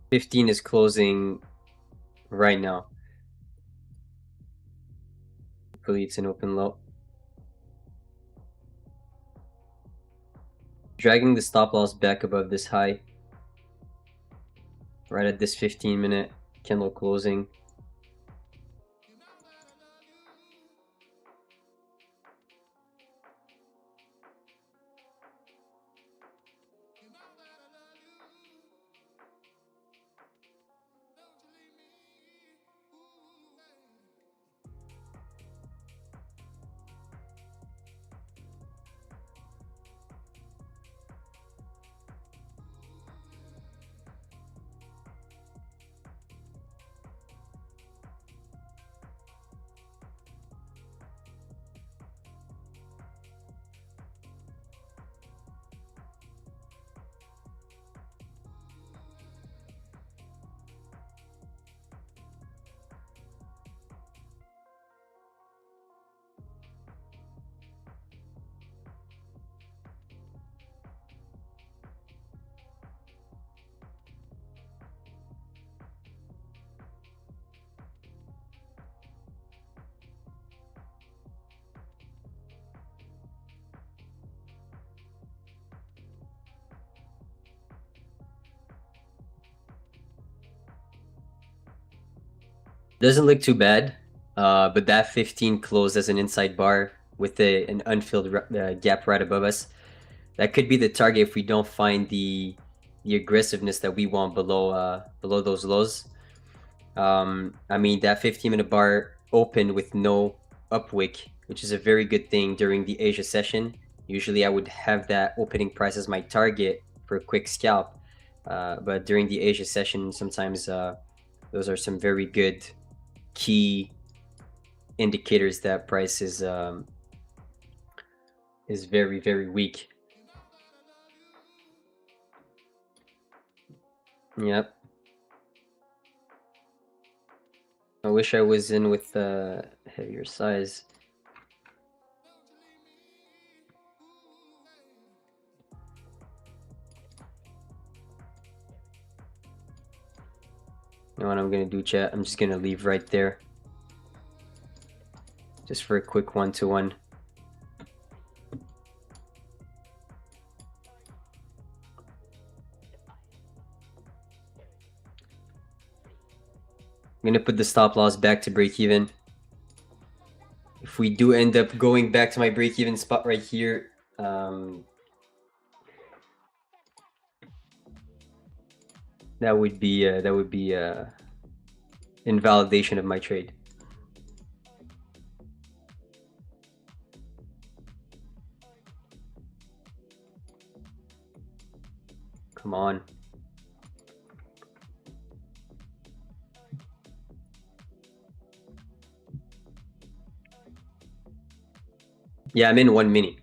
$15 is closing right now. Hopefully it's an open low. Dragging the stop loss back above this high. Right at this 15-minute candle closing. Doesn't look too bad, but that 15 closed as an inside bar with an unfilled gap right above us. That could be the target if we don't find the aggressiveness that we want below those lows. I mean, that 15-minute bar opened with no upwick, which is a very good thing during the Asia session. Usually I would have that opening price as my target for a quick scalp, but during the Asia session, sometimes those are some very good key indicators that price is very, very weak. Yep. I wish I was in with heavier size. You know what I'm gonna do, chat? I'm just gonna leave right there, just for a quick 1-to-1. I'm gonna put the stop loss back to break even. If we do end up going back to my break even spot right here, that would be invalidation of my trade. Come on. Yeah, I'm in one mini.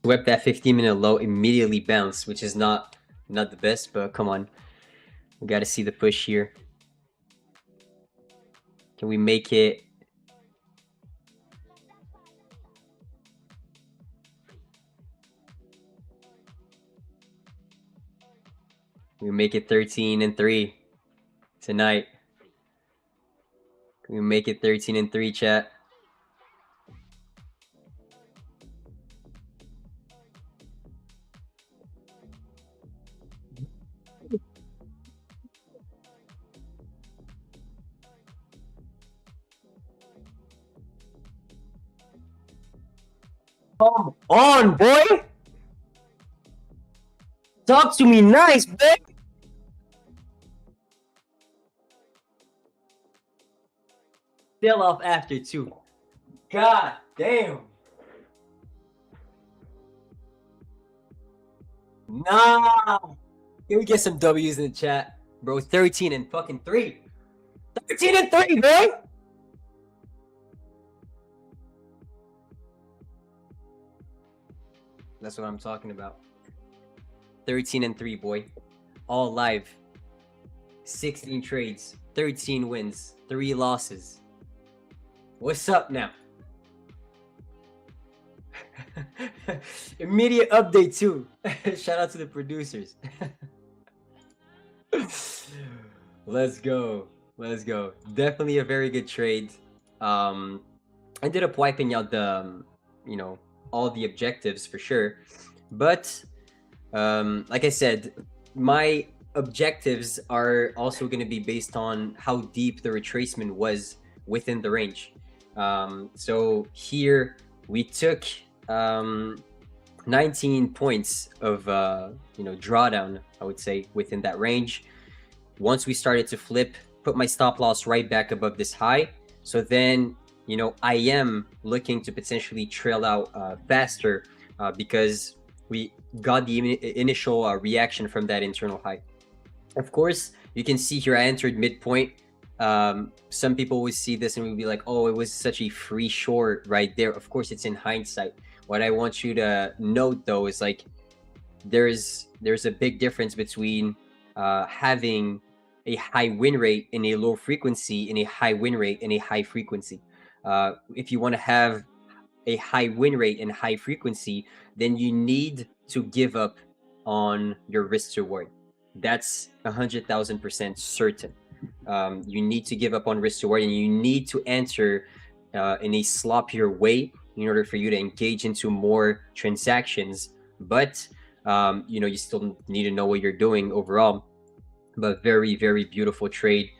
Swept that 15-minute low, immediately bounced, which is not the best, but come on. We got to see the push here. Can we make it? We make it 13-3 tonight. Can we make it 13-3, chat? Come on, boy! Talk to me nice, babe! Still off after 2. God damn! Nah! Can we get some W's in the chat? Bro, 13-3. 13-3, bro! That's what I'm talking about. 13-3, boy. All live. 16 trades, 13 wins, 3 losses. What's up now? Immediate update too. Shout out to the producers. Let's go. Let's go. Definitely a very good trade. Ended up wiping out the, all the objectives for sure. But like I said, my objectives are also going to be based on how deep the retracement was within the range. So here we took 19 points of drawdown, I would say, within that range. Once we started to flip, put my stop loss right back above this high. So then, I am looking to potentially trail out faster because we got the initial reaction from that internal high. Of course, you can see here I entered midpoint. Some people would see this and would be like, oh, it was such a free short right there. Of course, it's in hindsight. What I want you to note, though, is like there's a big difference between having a high win rate in a low frequency and a high win rate in a high frequency. If you want to have a high win rate and high frequency, then you need to give up on your risk reward. That's 100,000% certain. You need to give up on risk reward, and you need to enter in a sloppier way in order for you to engage into more transactions. But you still need to know what you're doing overall. But very, very beautiful trade.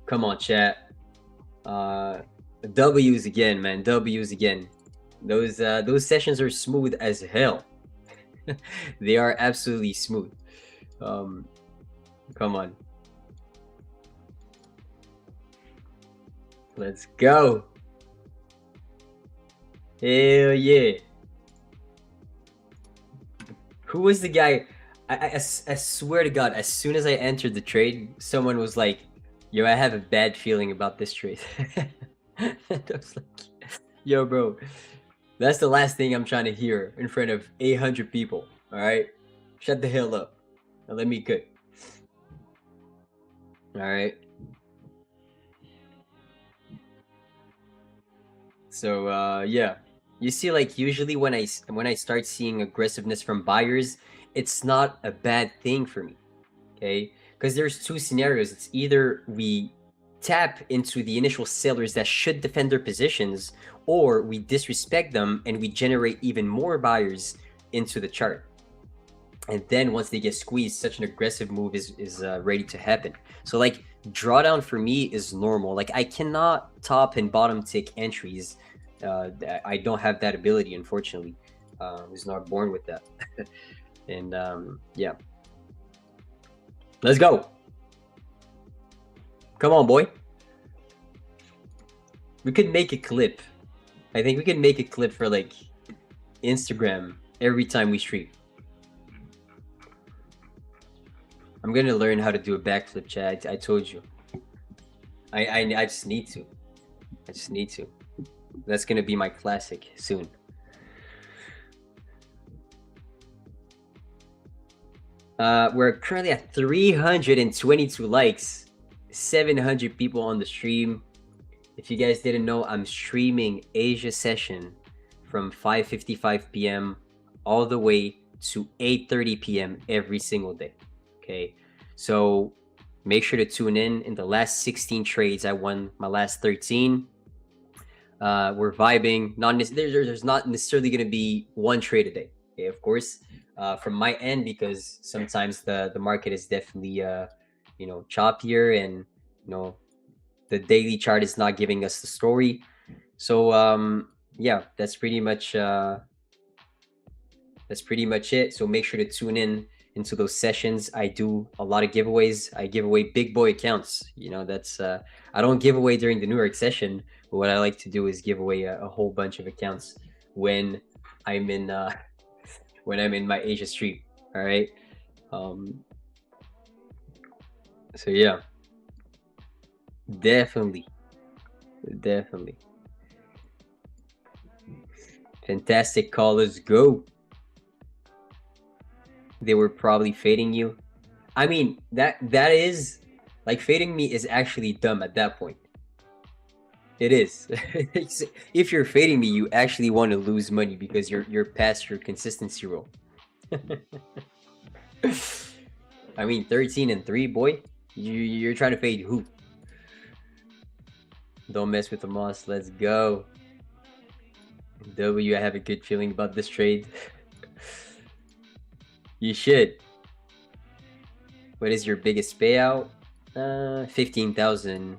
Come on, chat. W's again, man. W's again. Those sessions are smooth as hell. They are absolutely smooth. Come on. Let's go. Hell yeah. Who was the guy? I swear to God, as soon as I entered the trade, someone was like, yo, I have a bad feeling about this trade. I was like, yo, bro, that's the last thing I'm trying to hear in front of 800 people. All right, shut the hell up and let me cook. All right. So yeah, you see, like usually when I start seeing aggressiveness from buyers, it's not a bad thing for me. Okay, because there's two scenarios. It's either we tap into the initial sellers that should defend their positions, or we disrespect them and we generate even more buyers into the chart. And then once they get squeezed, such an aggressive move is ready to happen. So like drawdown for me is normal. Like I cannot top and bottom tick entries. I don't have that ability, unfortunately. I was not born with that. And yeah, let's go. Come on, boy. We could make a clip. I think we could make a clip for like Instagram every time we stream. I'm gonna learn how to do a backflip, chat. I told you. I just need to. I just need to. That's gonna be my classic soon. We're currently at 322 likes, 700 people on the stream. If you guys didn't know, I'm streaming Asia session from 5:55 p.m. all the way to 8:30 p.m. every single day. Okay, so make sure to tune in. The last 16 trades, I won my last 13. We're vibing. There's not necessarily going to be one trade a day. Okay, of course, from my end, because sometimes the market is definitely choppier, and the daily chart is not giving us the story. So yeah, that's pretty much it. So make sure to tune in into those sessions. I do a lot of giveaways. I give away big boy accounts. That's I don't give away during the New York session, but what I like to do is give away a whole bunch of accounts when I'm in my Asia stream. All right. So yeah, definitely fantastic call. Let's go. they were probably fading you. I mean, that is like, fading me is actually dumb at that point. It is. If you're fading me, you actually want to lose money because you're past your consistency role. I mean, 13-3, boy. You're trying to fade who? Don't mess with the moss. Let's go. W, I have a good feeling about this trade. You should. What is your biggest payout? 15,000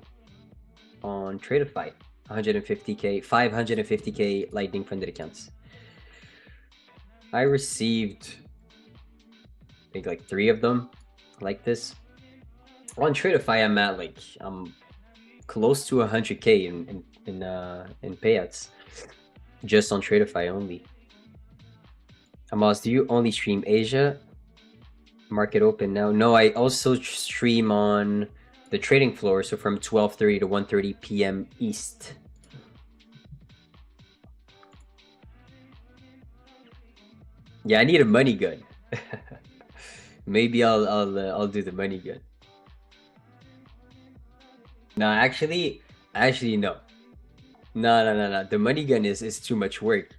on Tradeify. 150k, 550k lightning funded accounts. I received, I think, like 3 of them like this. On Tradeify, I'm close to 100k in payouts, just on Tradeify only. Amos, do you only stream Asia? Market open now? No, I also stream on the trading floor, so from 12:30 to 1:30 p.m. East. Yeah, I need a money gun. Maybe I'll do the money gun. No, actually no. No. The money gun is too much work.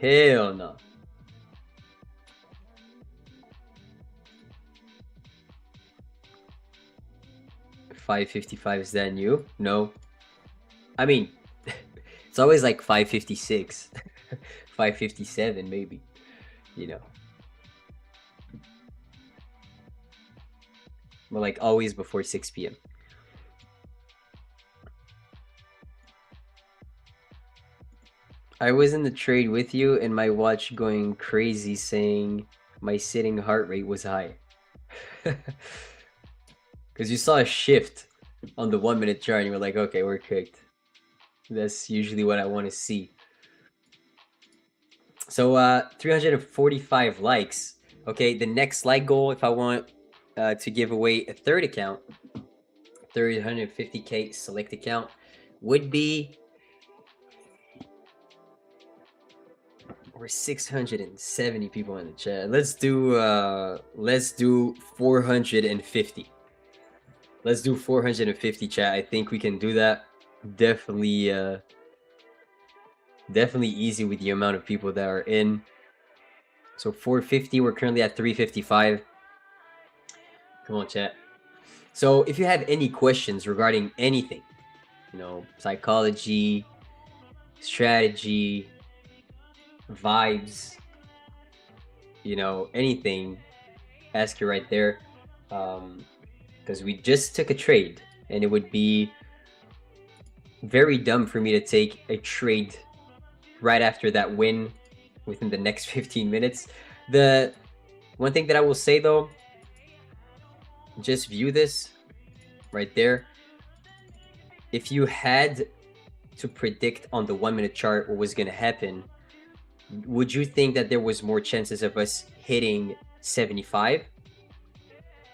Hell no. $555 is that new? No. I mean, it's always like 556, 557 maybe, you know. But like always before 6 p.m. I was in the trade with you and my watch going crazy saying my sitting heart rate was high. Because you saw a shift on the 1 minute chart and you were like, okay, we're cooked. That's usually what I want to see. So 345 likes. Okay, the next like goal, if I want to give away a third account, 350k select account, would be, we're 670 people in the chat. Let's do 450. Let's do 450, chat. I think we can do that. Definitely easy with the amount of people that are in. So 450, we're currently at 355. Come on, chat. So if you have any questions regarding anything, you know, psychology, strategy, vibes, you know, anything, ask you right there. Because we just took a trade and it would be very dumb for me to take a trade right after that win within the next 15 minutes. The one thing that I will say though, just view this right there. If you had to predict on the 1 minute chart what was going to happen, would you think that there was more chances of us hitting 75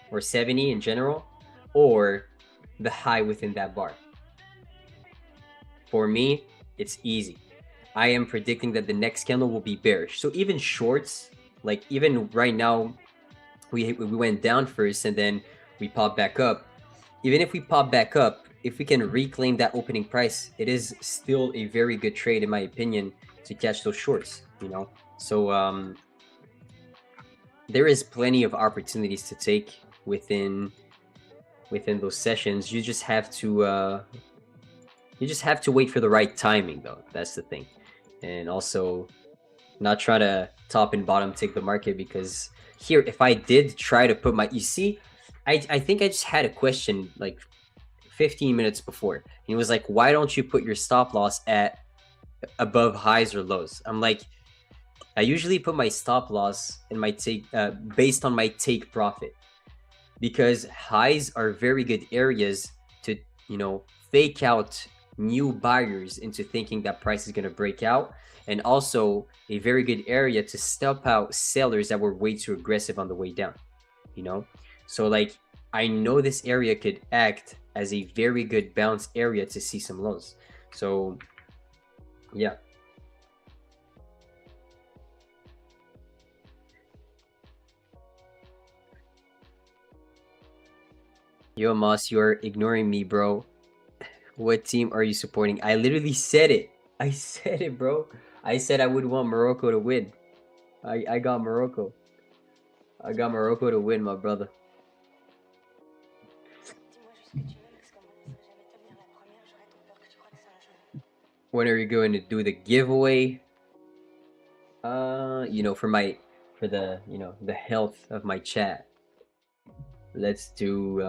or 70 in general, or the high within that bar? For me, it's easy. I am predicting that the next candle will be bearish. So even shorts, like even right now, we went down first and then we popped back up. Even if we pop back up, if we can reclaim that opening price, it is still a very good trade in my opinion to catch those shorts, you know. So there is plenty of opportunities to take within those sessions. You just have to wait for the right timing though. That's the thing. And also not try to top and bottom take the market, because here, if I did try to put my, you see, I think I just had a question like 15 minutes before. And he was like, why don't you put your stop loss at above highs or lows? I'm like, I usually put my stop loss in my take based on my take profit, because highs are very good areas to, you know, fake out new buyers into thinking that price is going to break out, and also a very good area to stop out sellers that were way too aggressive on the way down, you know. So like, I know this area could act as a very good bounce area to see some lows. So yeah. Yo, Moss, you're ignoring me, bro. What team are you supporting? I literally said it. I said it, bro. I said I would want Morocco to win. I got Morocco. I got Morocco to win, my brother. When are you going to do the giveaway? You know, for the, you know, the health of my chat. Let's do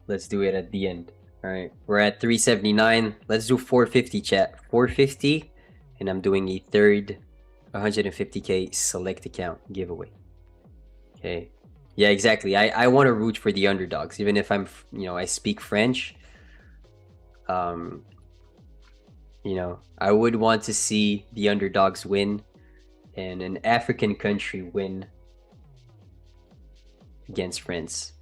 it at the end. All right, we're at 379. Let's do 450, chat. 450, and I'm doing a third 150k select account giveaway. Okay. Yeah, exactly. I want to root for the underdogs, even if I'm, you know, I speak French. You know, I would want to see the underdogs win and an African country win against France.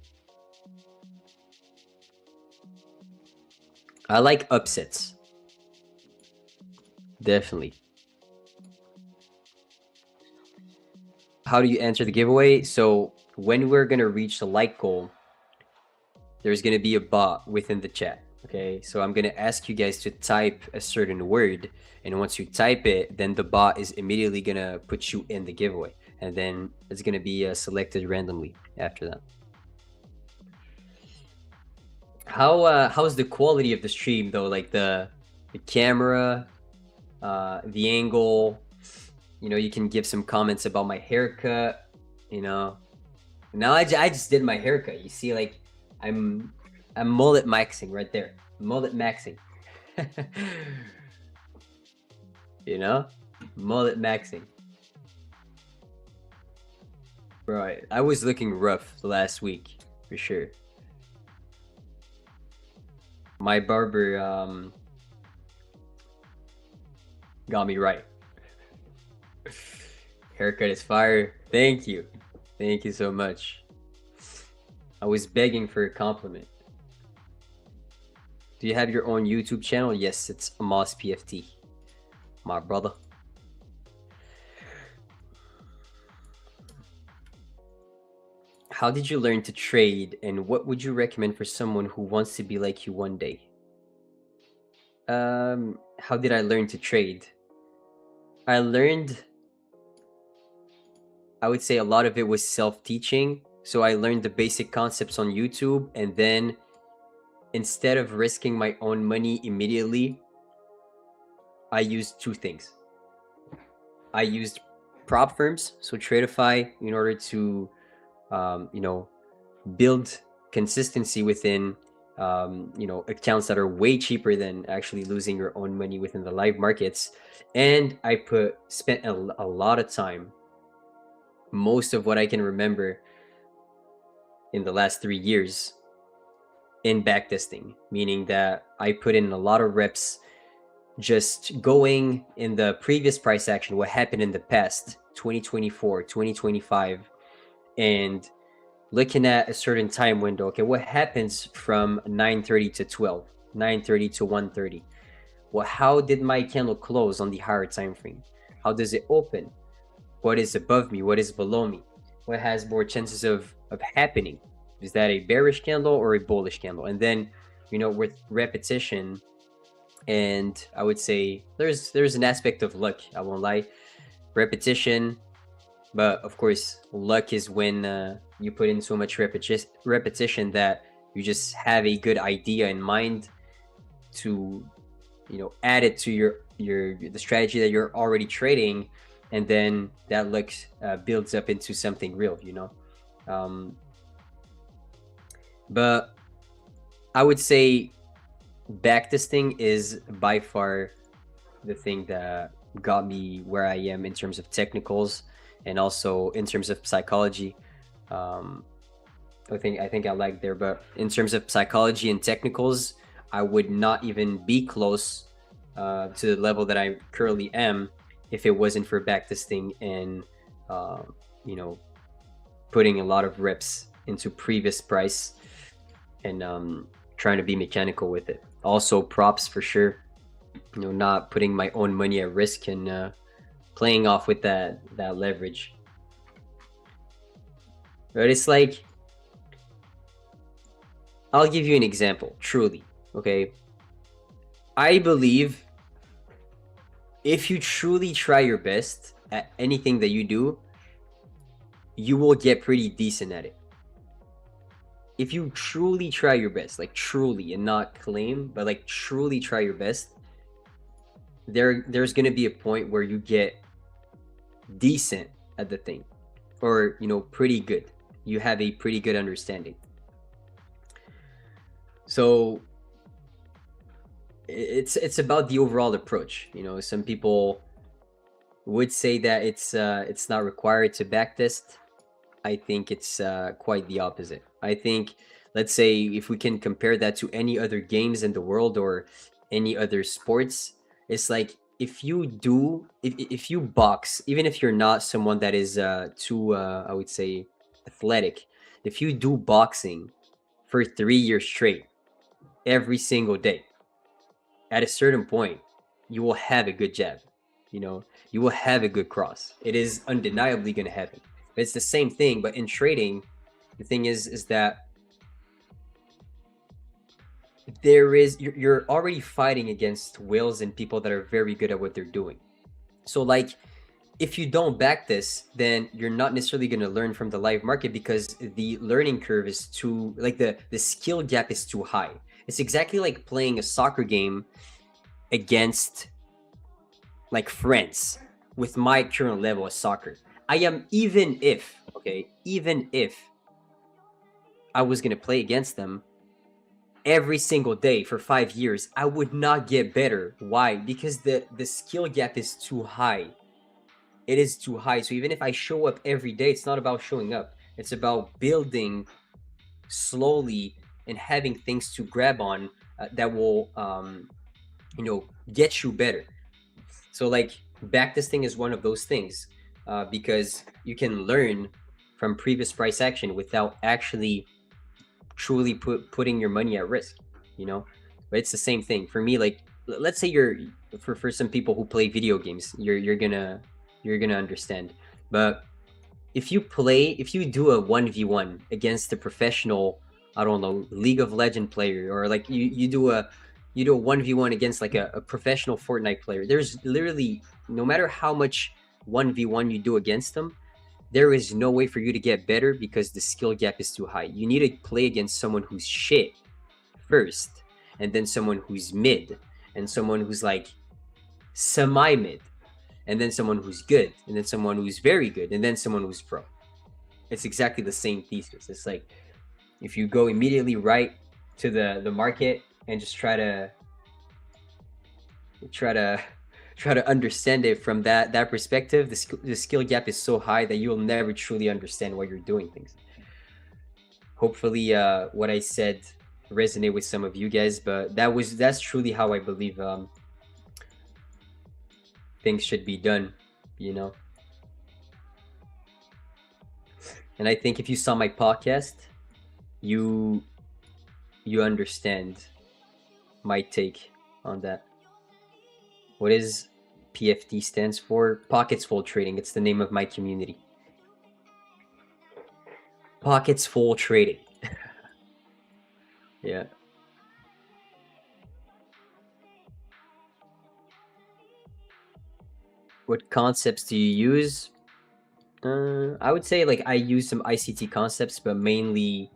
I like upsets. Definitely. How do you answer the giveaway? So when we're gonna reach the like goal, there's gonna be a bot within the chat. Okay, so I'm gonna ask you guys to type a certain word, and once you type it, then the bot is immediately gonna put you in the giveaway, and then it's gonna be selected randomly after that. How's the quality of the stream though? Like the camera, the angle. You know, you can give some comments about my haircut. You know, now I just did my haircut. You see, like I'm mullet maxing right there. Mullet maxing. You know, mullet maxing. Right. I was looking rough last week for sure. My barber got me right. Haircut is fire. Thank you. Thank you so much. I was begging for a compliment. Do you have your own YouTube channel? Yes, it's Amos PFT. My brother. How did you learn to trade, and what would you recommend for someone who wants to be like you one day? How did I learn to trade? I would say a lot of it was self-teaching. So I learned the basic concepts on YouTube, and then instead of risking my own money immediately, I used two things. I used prop firms, so Tradeify, in order to, you know, build consistency within, you know, accounts that are way cheaper than actually losing your own money within the live markets. And I spent a lot of time, most of what I can remember in the last 3 years, in backtesting, meaning that I put in a lot of reps just going in the previous price action, what happened in the past, 2024, 2025, and looking at a certain time window. Okay, what happens from 9:30 to 12, 9:30 to 1:30? Well, how did my candle close on the higher time frame? How does it open? What is above me? What is below me? What has more chances of happening? Is that a bearish candle or a bullish candle? And then, you know, with repetition, and I would say there's an aspect of luck, I won't lie, repetition, but of course luck is when you put in so much repetition that you just have a good idea in mind to, you know, add it to the strategy that you're already trading, and then that luck builds up into something real, you know. But I would say backtesting is by far the thing that got me where I am in terms of technicals and also in terms of psychology. I think I like there, but in terms of psychology and technicals, I would not even be close to the level that I currently am if it wasn't for backtesting and you know, putting a lot of reps into previous price and trying to be mechanical with it. Also props for sure, you know, not putting my own money at risk and playing off with that leverage. But it's like I'll give you an example, truly, okay? I believe if you truly try your best at anything that you do, you will get pretty decent at it. If you truly try your best, like truly, and not claim, but like truly try your best, there's going to be a point where you get decent at the thing, or pretty good. You have a pretty good understanding. So it's about the overall approach. Some people would say that it's not required to backtest. I think it's quite the opposite. I think, let's say, if we can compare that to any other games in the world or any other sports, it's like if you box, even if you're not someone that is too, I would say, athletic, if you do boxing for 3 years straight, every single day, at a certain point, you will have a good jab. You will have a good cross. It is undeniably going to happen. But it's the same thing, but in trading, the thing is that you're already fighting against whales and people that are very good at what they're doing. So like, if you don't back this, then you're not necessarily going to learn from the live market, because the learning curve is too, like, the skill gap is too high. It's exactly like playing a soccer game against like friends with my current level of soccer. I am, even if I was going to play against them every single day for 5 years, I would not get better. Why? Because the skill gap is too high. It is too high. So even if I show up every day, it's not about showing up. It's about building slowly and having things to grab on that will, get you better. So like, backtesting is one of those things, because you can learn from previous price action without actually truly putting your money at risk. But it's the same thing for me. Like, let's say you're, for some people who play video games, you're gonna understand. But if you do a 1v1 against a professional, I don't know, League of Legend player, or like you do a 1v1 against like a professional Fortnite player, there's literally, no matter how much 1v1 you do against them, there is no way for you to get better, because the skill gap is too high. You need to play against someone who's shit first, and then someone who's mid, and someone who's like semi-mid, and then someone who's good, and then someone who's very good, and then someone who's pro. It's exactly the same thesis. It's like, if you go immediately right to the market and just try to understand it from that perspective, the skill gap is so high that you'll never truly understand why you're doing things. Hopefully what I said resonate with some of you guys, but that's truly how I believe things should be done, and I think if you saw my podcast, you understand my take on that. What is PFT stands for? Pockets Full Trading. It's the name of my community. Pockets Full Trading. Yeah. What concepts do you use? I would say, like, I use some ICT concepts, but mainly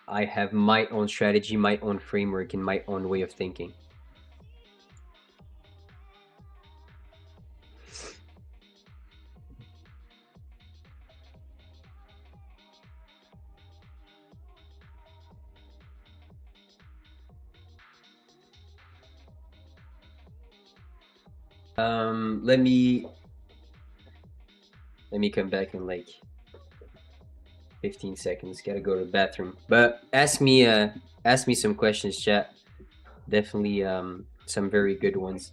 I have my own strategy, my own framework, and my own way of thinking. Let me come back in like 15 seconds. Gotta go to the bathroom. But ask me some questions, chat. Definitely some very good ones.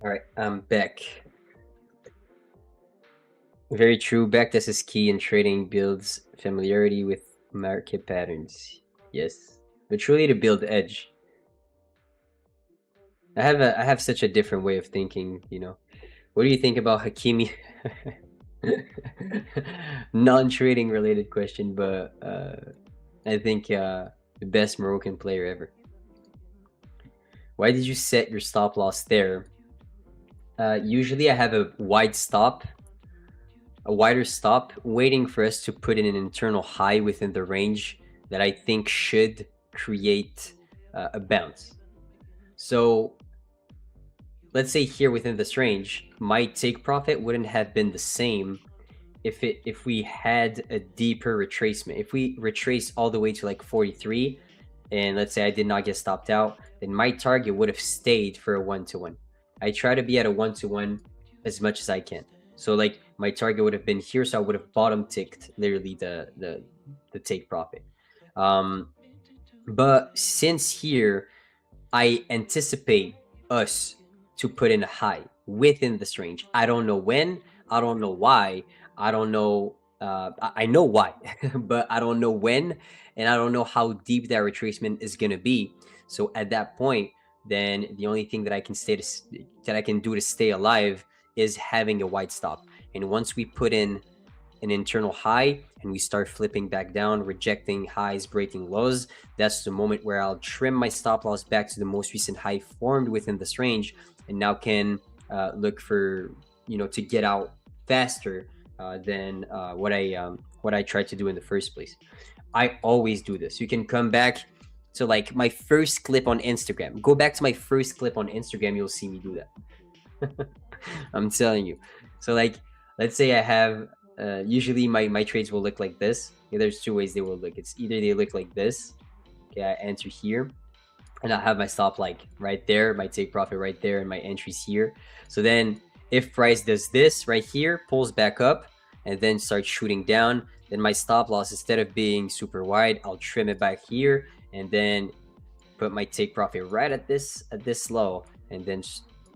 All right, I'm back. Very true. Backtest is key in trading, builds familiarity with market patterns. Yes, but truly to build edge. I have such a different way of thinking. You know, what do you think about Hakimi? Non-trading related question, but I think the best Moroccan player ever. Why did you set your stop loss there? Usually, I have a wider stop, waiting for us to put in an internal high within the range that I think should create a bounce. So let's say here within this range, my take profit wouldn't have been the same if we had a deeper retracement. If we retrace all the way to like 43, and let's say I did not get stopped out, then my target would have stayed for a 1-to-1. I try to be at a 1-to-1 as much as I can. So like my target would have been here, so I would have bottom ticked literally the take profit. But since here I anticipate us to put in a high within this range. I don't know when, I don't know why, I don't know. I know why, but I don't know when, and I don't know how deep that retracement is gonna be. So at that point, then the only thing that I can that I can do to stay alive is having a wide stop. And once we put in an internal high and we start flipping back down, rejecting highs, breaking lows, that's the moment where I'll trim my stop loss back to the most recent high formed within this range, and now can look for, you know, to get out faster than what I tried to do in the first place. I always do this. You can come back to like my first clip on Instagram. Go back to my first clip on Instagram. You'll see me do that. I'm telling you. So like, let's say I have usually my trades will look like this. Yeah, there's two ways they will look. It's either they look like this. Okay, I enter here, and I have my stop like right there, my take profit right there, and my entries here. So then if price does this right here, pulls back up, and then starts shooting down, then my stop loss, instead of being super wide, I'll trim it back here, and then put my take profit right at this low, and then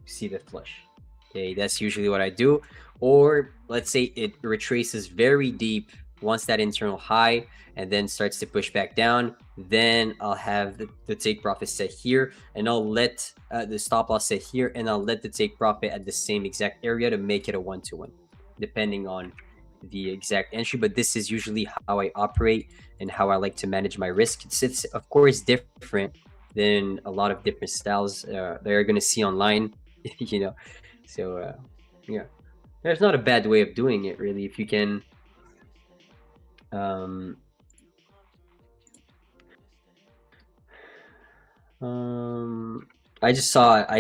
see the flush. Okay, that's usually what I do. Or let's say it retraces very deep once that internal high, and then starts to push back down, then I'll have the take profit set here, and I'll let the stop loss set here, and I'll let the take profit at the same exact area to make it a 1-to-1, depending on the exact entry. But this is usually how I operate and how I like to manage my risk. It's of course different than a lot of different styles that you're going to see online, you know. So yeah, there's not a bad way of doing it, really, if you can um, I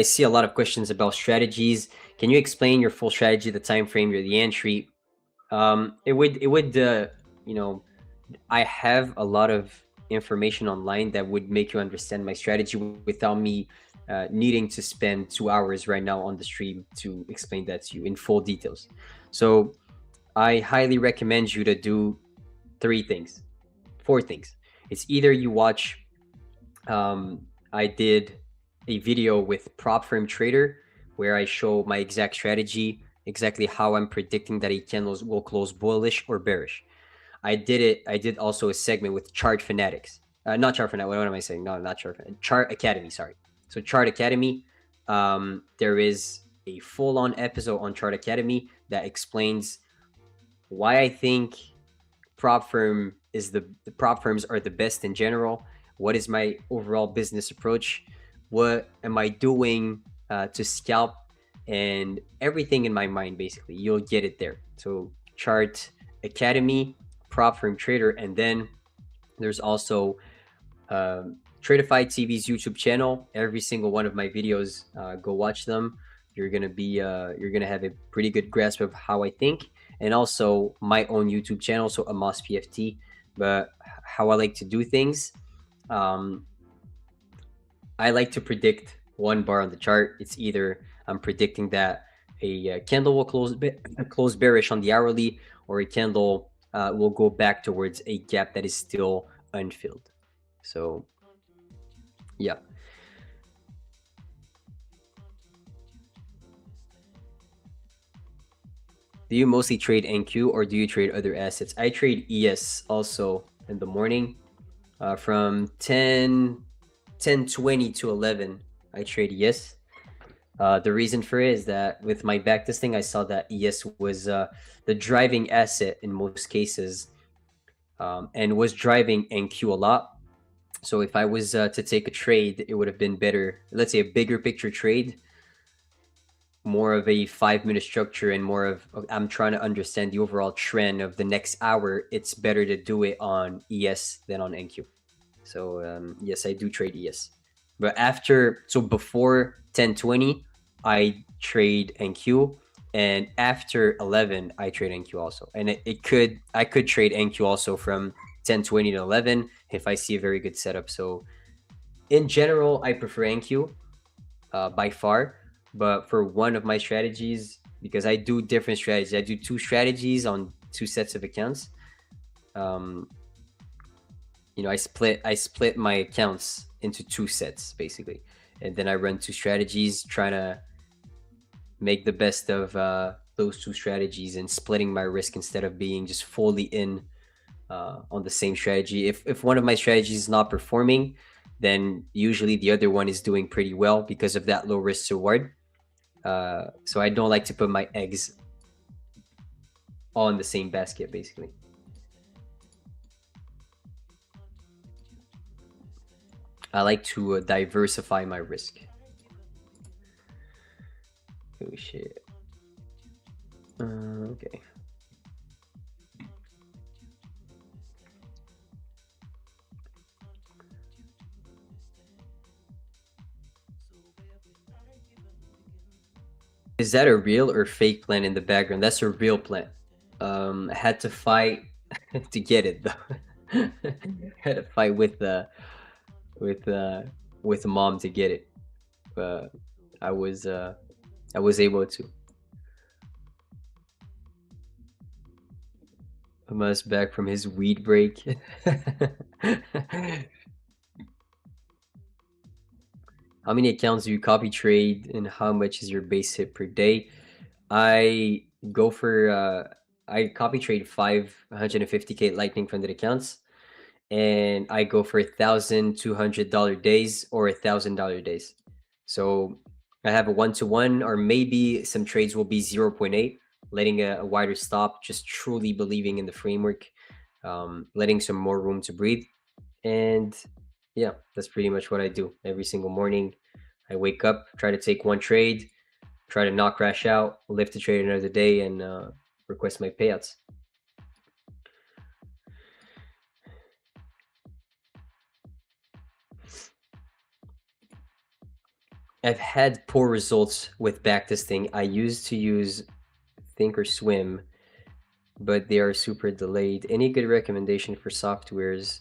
see a lot of questions about strategies. Can you explain your full strategy, the time frame, the entry? It would you know, I have a lot of information online that would make you understand my strategy without me needing to spend 2 hours right now on the stream to explain that to you in full details. So I highly recommend you to do four things. It's either you watch, I did a video with Prop Firm Trader where I show my exact strategy, exactly how I'm predicting that a candle will close bullish or bearish. I did also a segment with Chart Fanatics. Not Chart Fanatics. What am I saying? No, not Chart Fanatics. Chart Academy. Sorry. So Chart Academy. There is a full-on episode on Chart Academy that explains why I think prop firm is the prop firms are the best in general. What is my overall business approach? What am I doing to scalp? And everything in my mind, basically, you'll get it there. So Chart Academy, Prop Firm Trader, and then there's also Tradeify TV's YouTube channel. Every single one of my videos, go watch them. You're gonna have a pretty good grasp of how I think, and also my own YouTube channel, so Amos PFT. But how I like to do things, I like to predict one bar on the chart. It's either I'm predicting that a candle will close bearish on the hourly, or a candle will go back towards a gap that is still unfilled. So yeah. Do you mostly trade NQ or do you trade other assets? I trade ES also in the morning. From 10:20 to 11, I trade ES. The reason for it is that with my backtesting, I saw that ES was the driving asset in most cases, and was driving NQ a lot. So if I was to take a trade, it would have been better. Let's say a bigger picture trade, more of a 5-minute structure, and more of I'm trying to understand the overall trend of the next hour. It's better to do it on ES than on NQ. So yes, I do trade ES. But before 10:20, I trade NQ, and after 11, I trade NQ also. And I could trade NQ also from 10:20 to 11 if I see a very good setup. So in general, I prefer NQ by far. But for one of my strategies, because I do different strategies, I do 2 strategies on 2 sets of accounts. I split my accounts into 2 sets basically, and then I run 2 strategies, trying to make the best of those 2 strategies and splitting my risk instead of being just fully in on the same strategy. If one of my strategies is not performing, then usually the other one is doing pretty well because of that low risk to reward. So I don't like to put my eggs all in the same basket basically. I like to diversify my risk. Oh shit. Okay. Is that a real or fake plant in the background? That's a real plant. I had to fight to get it though. Had to fight with mom to get it, but I was able to. Hamas back from his weed break. How many accounts do you copy trade, and how much is your base hit per day? I go for I copy trade 550k lightning funded accounts, and I go for $1,200 days or $1,000 days. So I have a 1-to-1, or maybe some trades will be 0.8, letting a wider stop, just truly believing in the framework, letting some more room to breathe. And yeah, that's pretty much what I do every single morning. I wake up, try to take one trade, try to not crash out, live to trade another day, and request my payouts. I've had poor results with backtesting. I used to use Thinkorswim, but they are super delayed. Any good recommendation for softwares?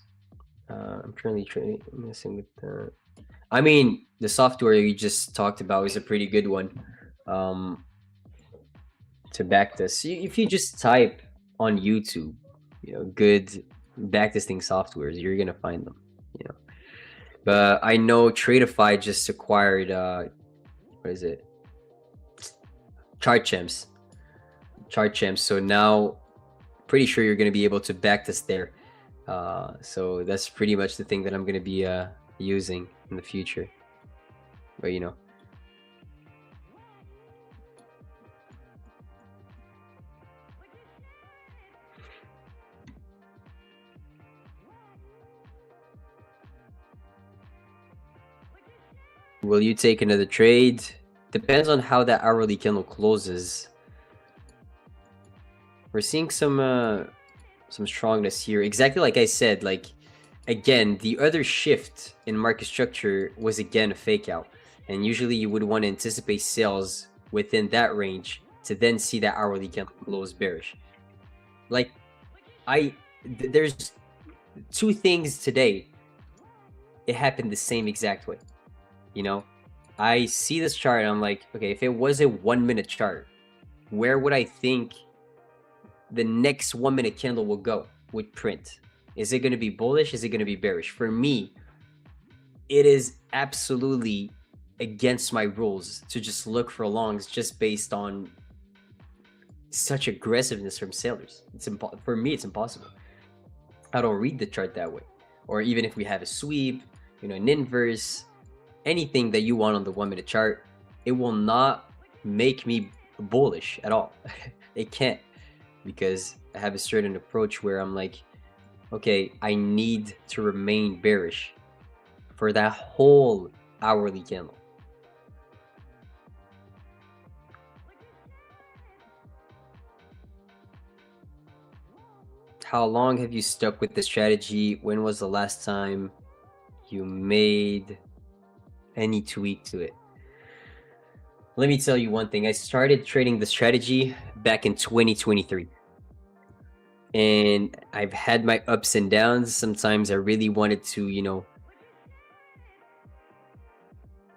I'm currently messing with the. I mean, the software you just talked about is a pretty good one to backtest. If you just type on YouTube, good backtesting softwares, you're gonna find them. But I know Tradeify just acquired what is it? Chartgems. So now, pretty sure you're gonna be able to backtest there. So that's pretty much the thing that I'm gonna be using in the future. But will you take another trade? Depends on how that hourly candle closes. We're seeing some strongness here. Exactly like I said, like again, the other shift in market structure was again a fake out. And usually you would want to anticipate sales within that range to then see that hourly candle close bearish. Like there's 2 things today. It happened the same exact way. I see this chart and I'm like, okay, if it was a 1-minute chart, where would I think the next 1-minute candle will go with print? Is it going to be bullish? Is it going to be bearish? For me, it is absolutely against my rules to just look for longs just based on such aggressiveness from sellers. For me, it's impossible. I don't read the chart that way. Or even if we have a sweep, an inverse, anything that you want on the 1 minute chart, it will not make me bullish at all. It can't, because I have a certain approach where I'm like, okay, I need to remain bearish for that whole hourly candle. How long have you stuck with the strategy? When was the last time you made any tweak to it? Let me tell you one thing. I started trading the strategy back in 2023. And I've had my ups and downs. Sometimes I really wanted to,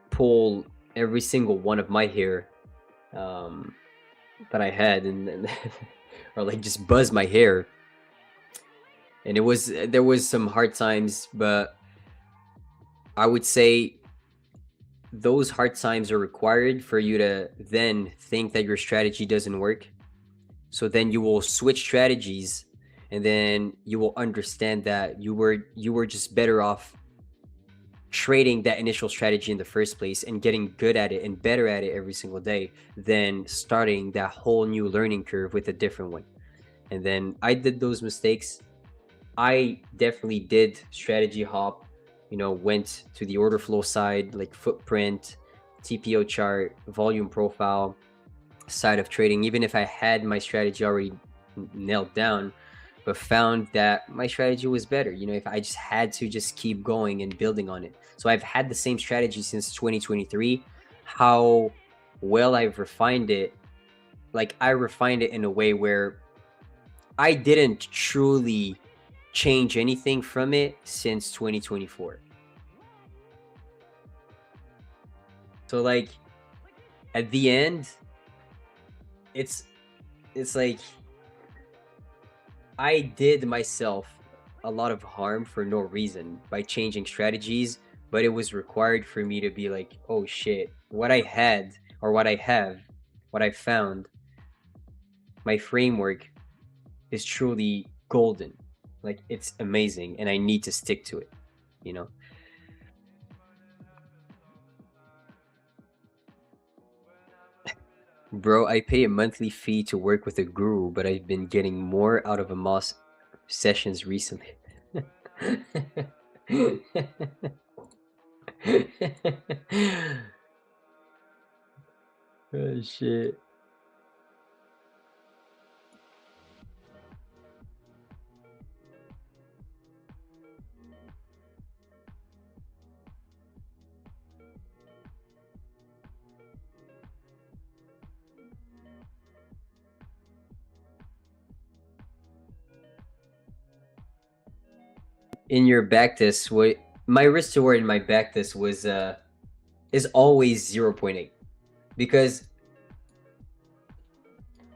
pull every single one of my hair that I had and or like just buzz my hair. And there was some hard times, but I would say those hard times are required for you to then think that your strategy doesn't work. So then you will switch strategies, and then you will understand that you were just better off trading that initial strategy in the first place and getting good at it and better at it every single day than starting that whole new learning curve with a different one. And then I did those mistakes. I definitely did strategy hop, went to the order flow side, like footprint, TPO chart, volume profile side of trading, even if I had my strategy already nailed down, but found that my strategy was better, if I just had to just keep going and building on it. So I've had the same strategy since 2023. How well I've refined it, like I refined it in a way where I didn't truly change anything from it since 2024. So like at the end, it's like I did myself a lot of harm for no reason by changing strategies, but it was required for me to be like, oh shit, what I had or what I have, what I found, my framework is truly golden. Like it's amazing and I need to stick to it. Bro, I pay a monthly fee to work with a guru, but I've been getting more out of a Moss sessions recently. Oh shit. In your backtest, what my risk reward in my backtest was is always 0.8, because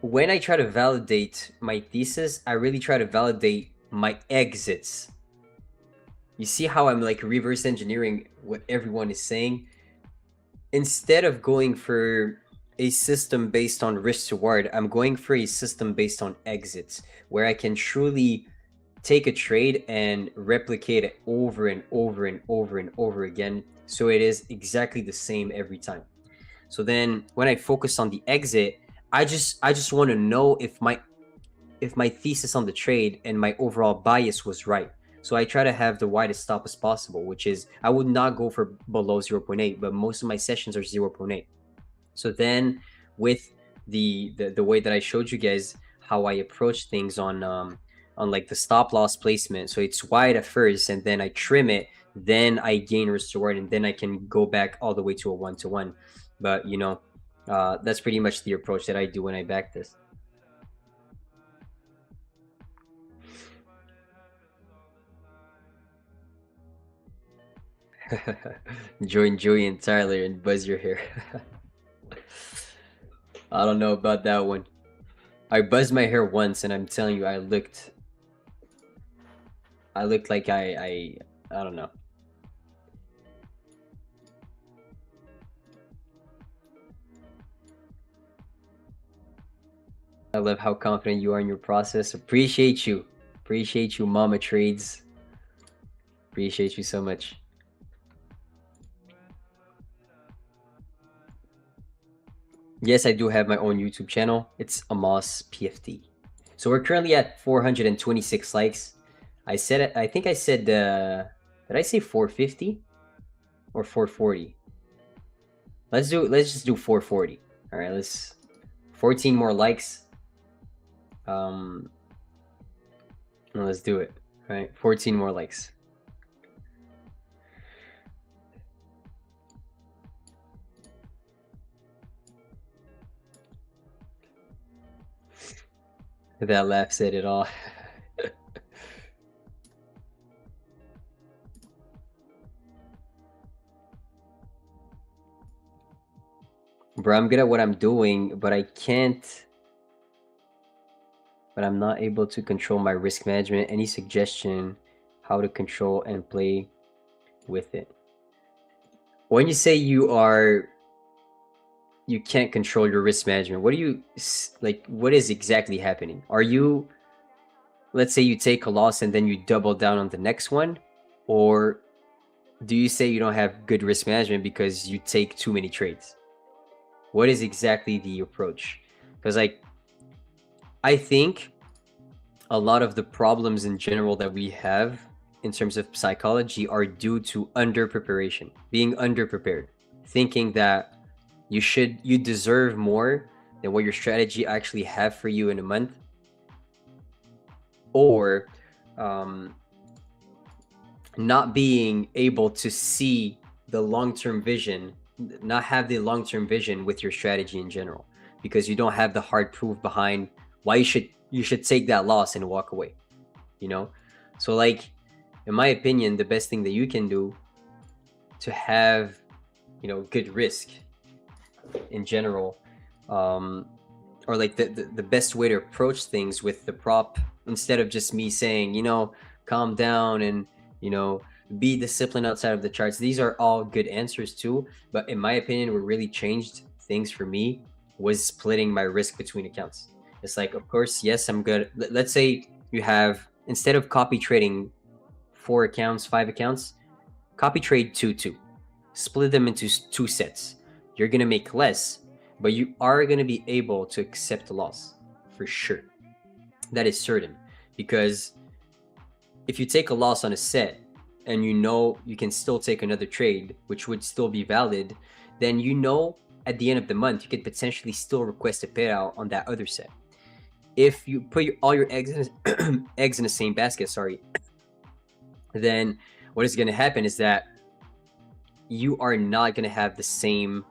when I try to validate my thesis, I really try to validate my exits. You see how I'm like reverse engineering what everyone is saying? Instead of going for a system based on risk reward, I'm going for a system based on exits, where I can truly take a trade and replicate it over and over and over and over again, so it is exactly the same every time. So then when I focus on the exit, I just want to know if my thesis on the trade and my overall bias was right. So I try to have the widest stop as possible, which is I would not go for below 0.8, but most of my sessions are 0.8. So then with the way that I showed you guys how I approach things on like the stop loss placement. So it's wide at first and then I trim it, then I gain risk reward, and then I can go back all the way to a 1-to-1. But that's pretty much the approach that I do when I back this. Join Joey and Tyler and buzz your hair. I don't know about that one. I buzzed my hair once and I'm telling you, I looked like I don't know. I love how confident you are in your process. Appreciate you. Appreciate you, Mama Trades. Appreciate you so much. Yes, I do have my own YouTube channel. It's Amos PFT. So we're currently at 426 likes. I said it. I think I said, did I say 450 or 440? Let's just do 440. All right, let's 14 more likes. Let's do it. All right, 14 more likes. That laugh said it all. Bro, I'm good at what I'm doing, but I can't. But I'm not able to control my risk management. Any suggestion how to control and play with it? When you say you can't control your risk management, what do you like? What is exactly happening? Are you, let's say you take a loss and then you double down on the next one, or do you say you don't have good risk management because you take too many trades? What is exactly the approach? Because like, I think a lot of the problems in general that we have in terms of psychology are due to under-preparation, being underprepared, thinking that you deserve more than what your strategy actually have for you in a month, or not being able to see the long-term vision, not have the long-term vision with your strategy in general, because you don't have the hard proof behind why you should take that loss and walk away, you know? So like, in my opinion, the best thing that you can do to have, good risk in general, or like the best way to approach things with the prop, instead of just me saying, calm down and, be disciplined outside of the charts. These are all good answers too, but in my opinion, what really changed things for me was splitting my risk between accounts. It's like, of course, yes, I'm good. Let's say you have, instead of copy trading 4 accounts, 5 accounts, copy trade 2, split them into 2 sets. You're going to make less, but you are going to be able to accept a loss for sure. That is certain, because if you take a loss on a set and you can still take another trade, which would still be valid, then at the end of the month, you could potentially still request a payout on that other set. If you put all your eggs in the same basket, then what is going to happen is that you are not going to have the same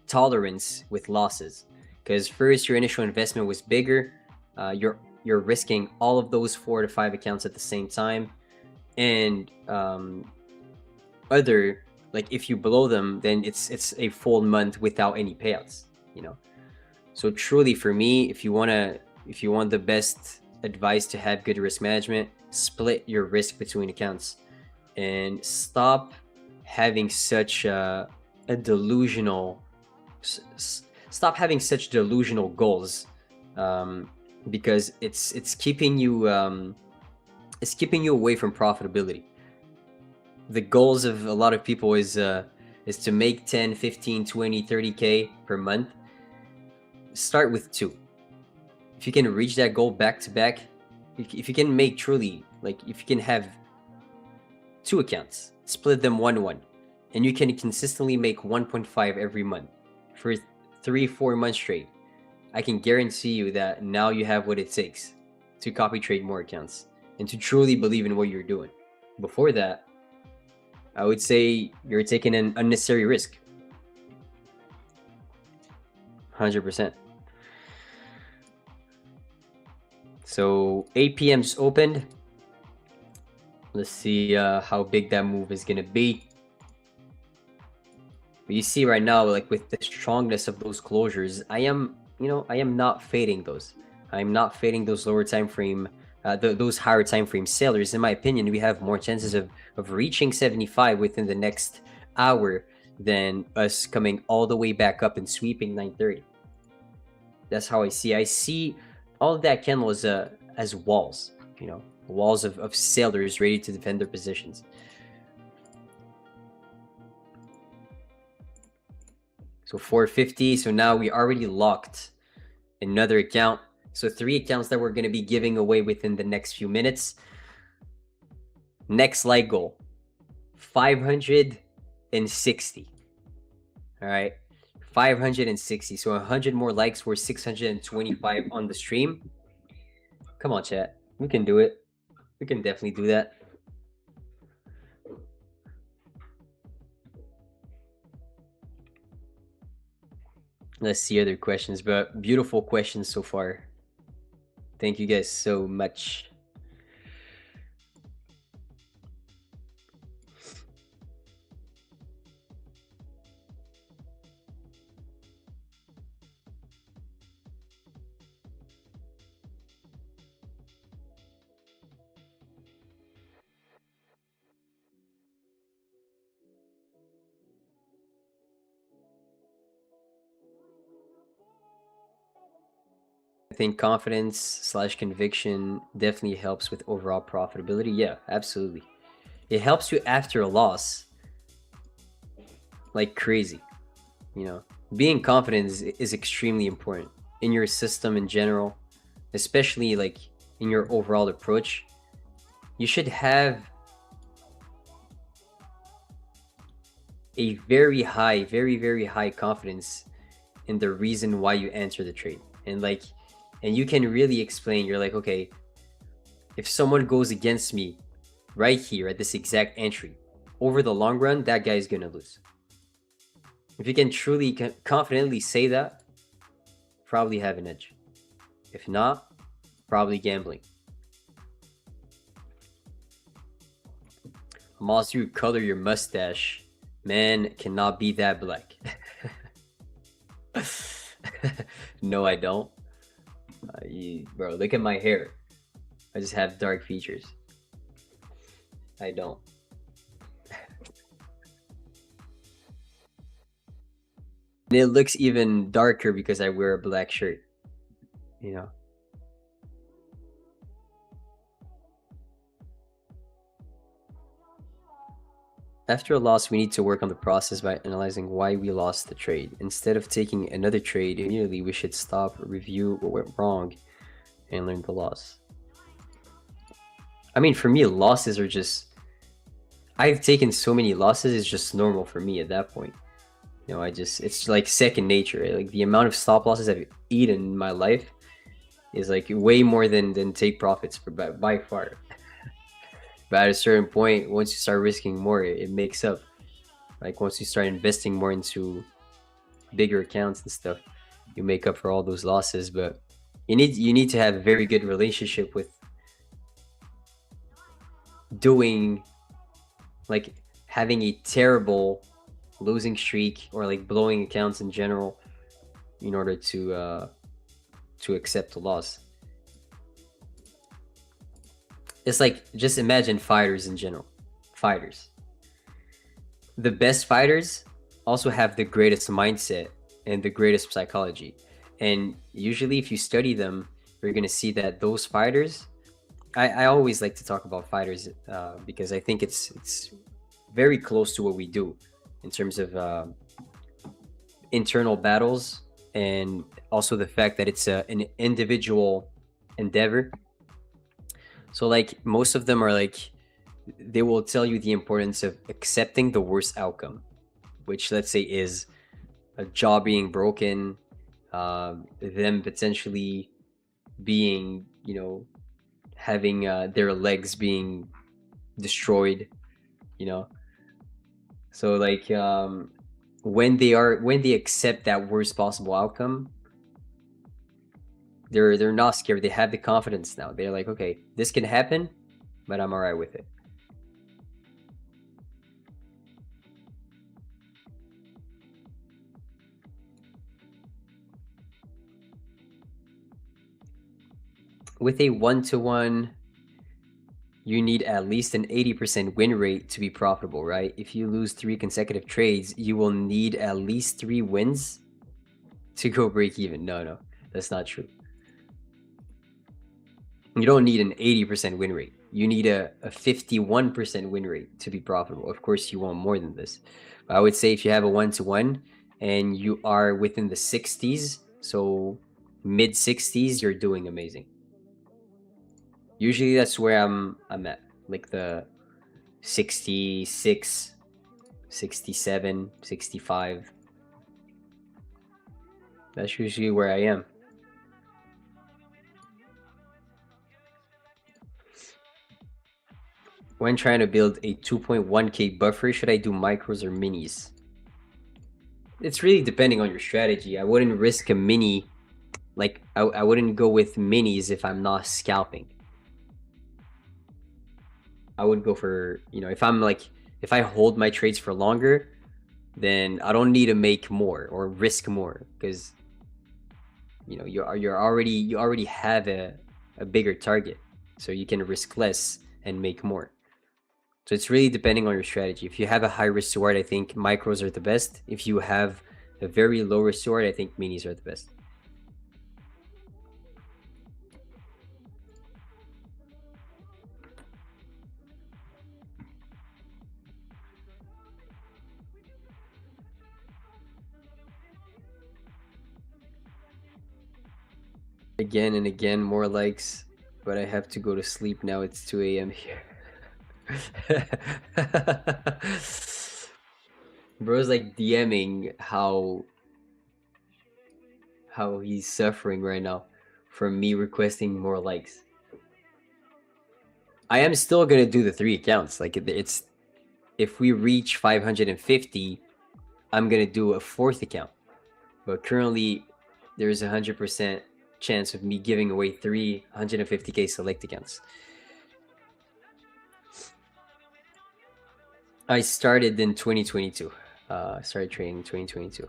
tolerance with losses, because first your initial investment was bigger. You're risking all of those 4 to 5 accounts at the same time, and if you blow them, then it's a full month without any payouts. So truly, for me, if you want the best advice to have good risk management, split your risk between accounts and stop having such delusional goals, because it's keeping you away from profitability. The goals of a lot of people is to make 10, 15, 20, 30K per month. Start with 2. If you can reach that goal back to back, if you can make truly, if you can have 2 accounts, split them 1-1, and you can consistently make 1.5 every month for 3-4 months straight, I can guarantee you that now you have what it takes to copy trade more accounts and to truly believe in what you're doing. Before that, I would say you're taking an unnecessary risk. 100%. So 8 p.m. just opened. Let's see how big that move is gonna be. But you see right now, with the strongness of those closures, I am not fading those. I'm not fading those lower time frame, those higher time frame sellers. In my opinion, we have more chances of reaching 75 within the next hour than us coming all the way back up and sweeping 930. That's how I see all of that candle as walls, you know, walls of sellers ready to defend their positions. So 450. So now we already locked another account. So 3 accounts that we're going to be giving away within the next few minutes. Next light goal, 560. All right, 560. So 100 more likes. We're 625 on the stream. Come on, chat. We can do it. We can definitely do that. Let's see other questions, but beautiful questions so far. Thank you guys so much. I think confidence / conviction definitely helps with overall profitability. Yeah, absolutely. It helps you after a loss like crazy. You know, being confident is extremely important in your system in general, especially like in your overall approach. You should have a very high, very high confidence in the reason why you enter the trade. And you can really explain, you're like, okay, if someone goes against me right here at this exact entry, over the long run, that guy's gonna lose. If you can truly confidently say that, probably have an edge. If not, probably gambling. Moss, you color your mustache. Man cannot be that black. No, I don't. Bro, look at my hair. I just have dark features. I don't. And it looks even darker because I wear a black shirt, you know. After a loss, we need to work on the process by analyzing why we lost the trade. Instead of taking another trade immediately, we should stop, review what went wrong, and learn the loss. I mean, for me, losses are just... I've taken so many losses, it's just normal for me at that point. You know, it's like second nature. Right? Like the amount of stop losses I've eaten in my life is like way more than take profits by far. But at a certain point, once you start risking more, it makes up. Like once you start investing more into bigger accounts and stuff, you make up for all those losses. But you need to have a very good relationship with doing, like having a terrible losing streak or like blowing accounts in general in order to accept the loss. It's like, just imagine fighters in general. Fighters. The best fighters also have the greatest mindset and the greatest psychology. And usually if you study them, you're going to see that those fighters... I always like to talk about fighters because I think it's very close to what we do in terms of internal battles, and also the fact that it's an individual endeavor. So like most of them are like, they will tell you the importance of accepting the worst outcome, which let's say is a jaw being broken, them potentially being, you know, having their legs being destroyed, you know. So like when they accept that worst possible outcome, they're not scared. They have the confidence now. They're like, okay, this can happen, but I'm all right with it. With a 1-to-1, you need at least an 80% win rate to be profitable, right? If you lose 3 consecutive trades, you will need at least 3 wins to go break even. No, That's not true. You don't need an 80% win rate. You need a 51% win rate to be profitable. Of course, you want more than this. But I would say if you have a 1-to-1 and you are within the 60s, so mid 60s, you're doing amazing. Usually that's where I'm at, like the 66, 67, 65. That's usually where I am. When trying to build a 2.1K buffer, should I do micros or minis? It's really depending on your strategy. I wouldn't risk a mini. Like, I wouldn't go with minis if I'm not scalping. I would go for, if I'm like, if I hold my trades for longer, then I don't need to make more or risk more, because you already have a bigger target, so you can risk less and make more. So it's really depending on your strategy. If you have a high risk reward, I think micros are the best. If you have a very low risk reward, I think minis are the best. Again and again, more likes, but I have to go to sleep now. It's 2 a.m. here. Bro's like DMing how he's suffering right now from me requesting more likes. I am still gonna do the 3 accounts. Like, it's, if we reach 550, I'm gonna do a 4th account. But currently, there's 100% chance of me giving away 3 150K select accounts. I started in 2022. Started trading in 2022.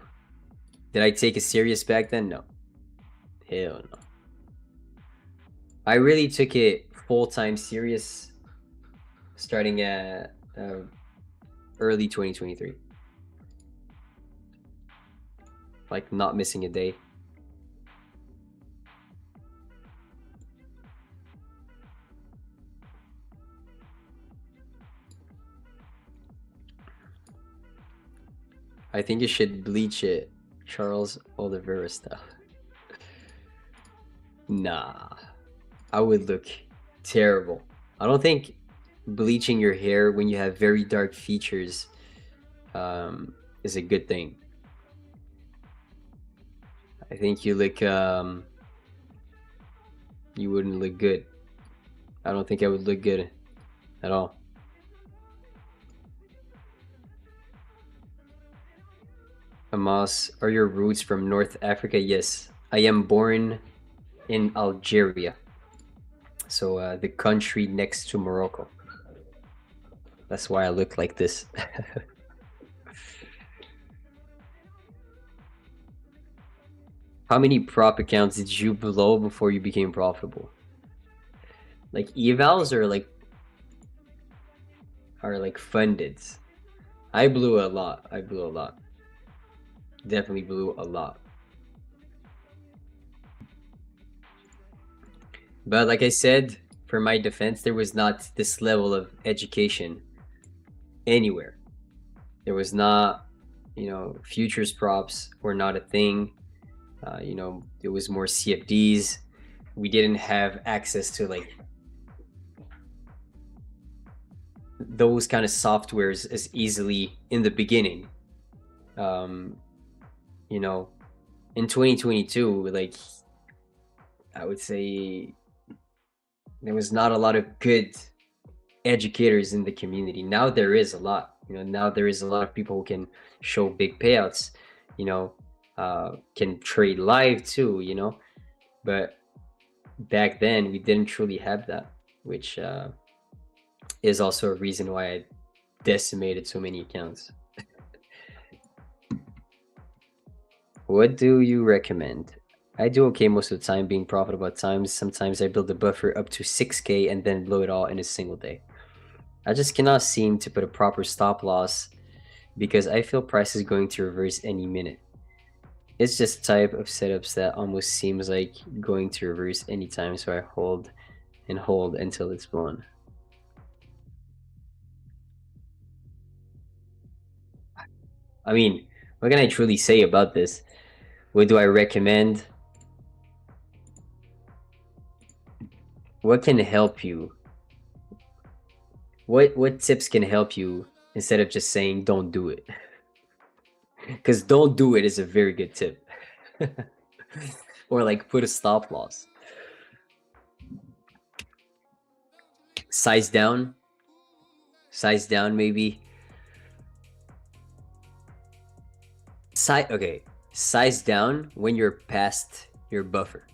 Did I take it serious back then? No. Hell no. I really took it full-time serious starting at early 2023. Like, not missing a day. I think you should bleach it, Charles Oliveira style. Nah, I would look terrible. I don't think bleaching your hair when you have very dark features is a good thing. I think you look, you wouldn't look good. I don't think I would look good at all. Hamas, are your roots from North Africa? Yes, I am born in Algeria, so the country next to Morocco. That's why I look like this. How many prop accounts did you blow before you became profitable? Like evals or like funded? I blew a lot. Definitely blew a lot. But like I said, for my defense, there was not this level of education anywhere. There was not, futures props were not a thing. It was more CFDs. We didn't have access to like those kind of softwares as easily in the beginning. In 2022, like, I would say there was not a lot of good educators in the community. Now there is a lot. Now there is a lot of people who can show big payouts, can trade live too, but back then we didn't truly have that, which is also a reason why I decimated so many accounts. What do you recommend? I do okay most of the time, being profitable at times. Sometimes I build a buffer up to 6K and then blow it all in a single day. I just cannot seem to put a proper stop loss because I feel price is going to reverse any minute. It's just type of setups that almost seems like going to reverse anytime, so I hold and hold until it's blown. I mean, what can I truly say about this? What do I recommend? What can help you? What tips can help you instead of just saying don't do it? Because don't do it is a very good tip. Or like put a stop loss. Size down. Size down maybe. Okay. Size down when you're past your buffer.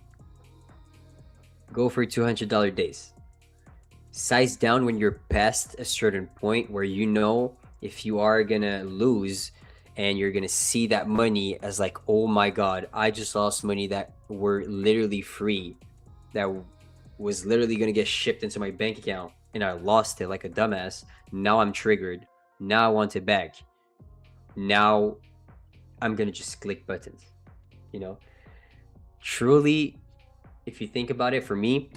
Go for $200 days. Size down when you're past a certain point where you know if you are gonna lose and you're gonna see that money as like, oh my god, I just lost money that were literally free, that was literally gonna get shipped into my bank account, and I lost it like a dumbass. Now I'm triggered. Now I want it back. Now I'm gonna just click buttons. You know, truly, if you think about it, for me,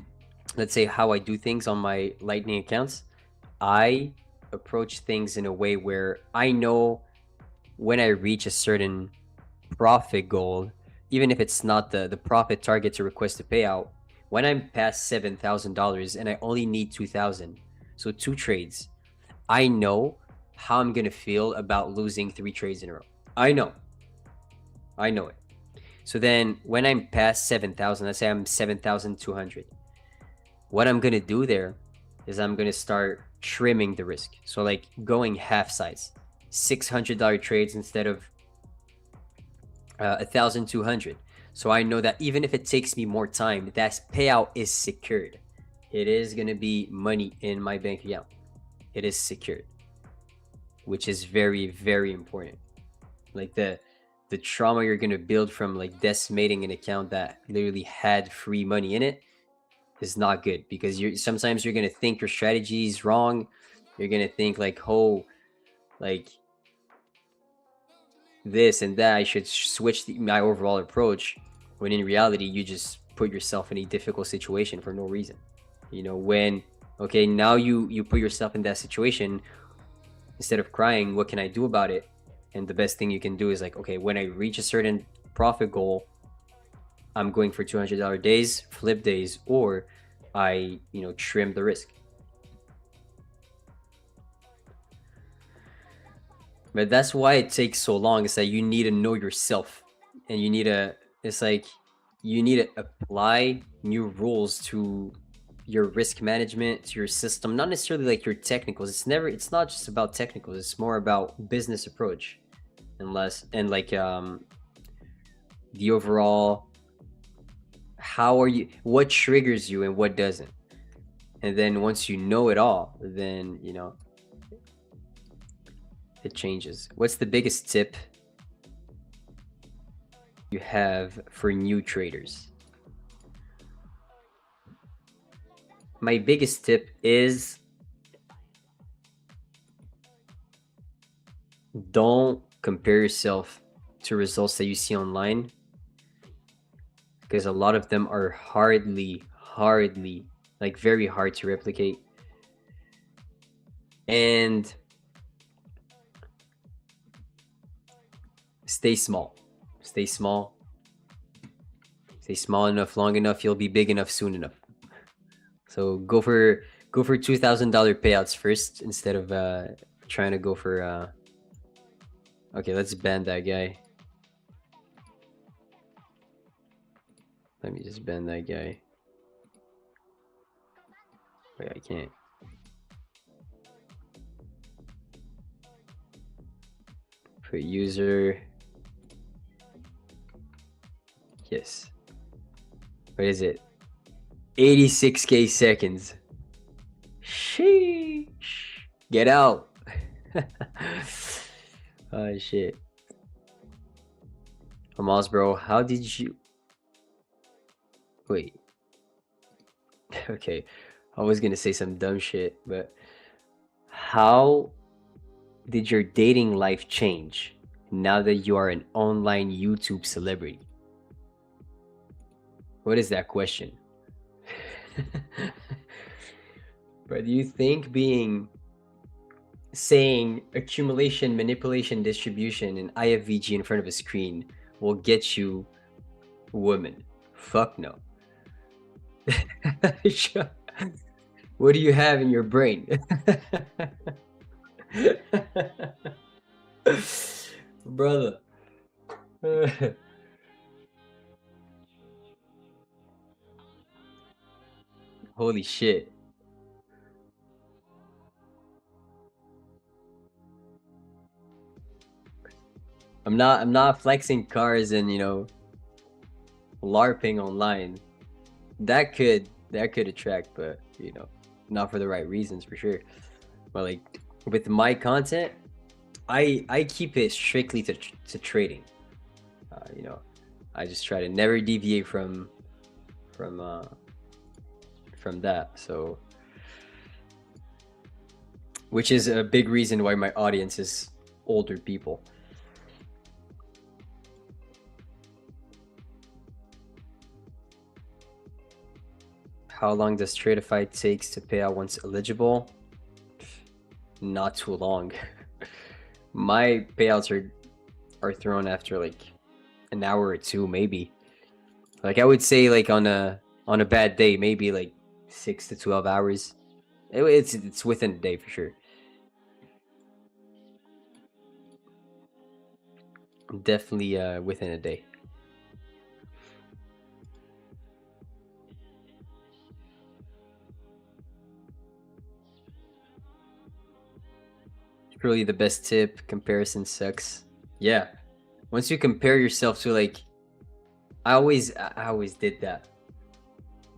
let's say how I do things on my Lightning accounts, I approach things in a way where I know when I reach a certain profit goal, even if it's not the profit target to request a payout, when I'm past $7,000 and I only need 2,000, so 2 trades, I know how I'm gonna feel about losing 3 trades in a row. I know it. So then when I'm past 7,000, let's say I'm 7,200, what I'm gonna do there is I'm gonna start trimming the risk. So like going half size, $600 trades instead of 1,200. So I know that even if it takes me more time, that payout is secured. It is gonna be money in my bank account. It is secured, which is very, very important. Like the trauma you're gonna build from like decimating an account that literally had free money in it is not good, because sometimes you're gonna think your strategy is wrong. You're gonna think like, oh, like this and that, I should switch my overall approach, when in reality you just put yourself in a difficult situation for no reason. You know, when okay, now you put yourself in that situation, instead of crying, what can I do about it? And the best thing you can do is like, okay, when I reach a certain profit goal, I'm going for $200 days, flip days, or I, trim the risk. But that's why it takes so long. It's that you need to know yourself, and it's like you need to apply new rules to your risk management, to your system, not necessarily like your technicals. It's not just about technicals. It's more about business approach, and like the overall, what triggers you and what doesn't. And then once you know it all, then it changes. What's the biggest tip you have for new traders? My biggest tip is don't compare yourself to results that you see online, because a lot of them are hardly, like very hard to replicate. And stay small. Stay small. Stay small enough, long enough, you'll be big enough soon enough. So go for $2,000 payouts first, instead of trying to go for okay, let's ban that guy. Let me just ban that guy. Wait, I can't. Put user. Yes. What is it? 86k seconds. Sheesh. Get out. Oh shit. Hamas, bro, how did you... Wait. Okay. I was gonna say some dumb shit, but how did your dating life change now that you are an online YouTube celebrity? What is that question? But do you think saying accumulation, manipulation, distribution, and IFVG in front of a screen will get you women? Fuck no. What do you have in your brain? Brother. Holy shit. I'm not flexing cars and, LARPing online. That could attract, but not for the right reasons for sure. But like with my content, I keep it strictly to trading. I just try to never deviate from uh from that. So, which is a big reason why my audience is older people. How long does Tradeify takes to pay out once eligible? Not too long. My payouts are thrown after like an hour or two, maybe. Like I would say, like on a bad day, maybe like 6 to 12 hours. It's within a day for sure. Definitely within a day. Really the best tip. Comparison sucks. Yeah. Once you compare yourself to like, I always did that.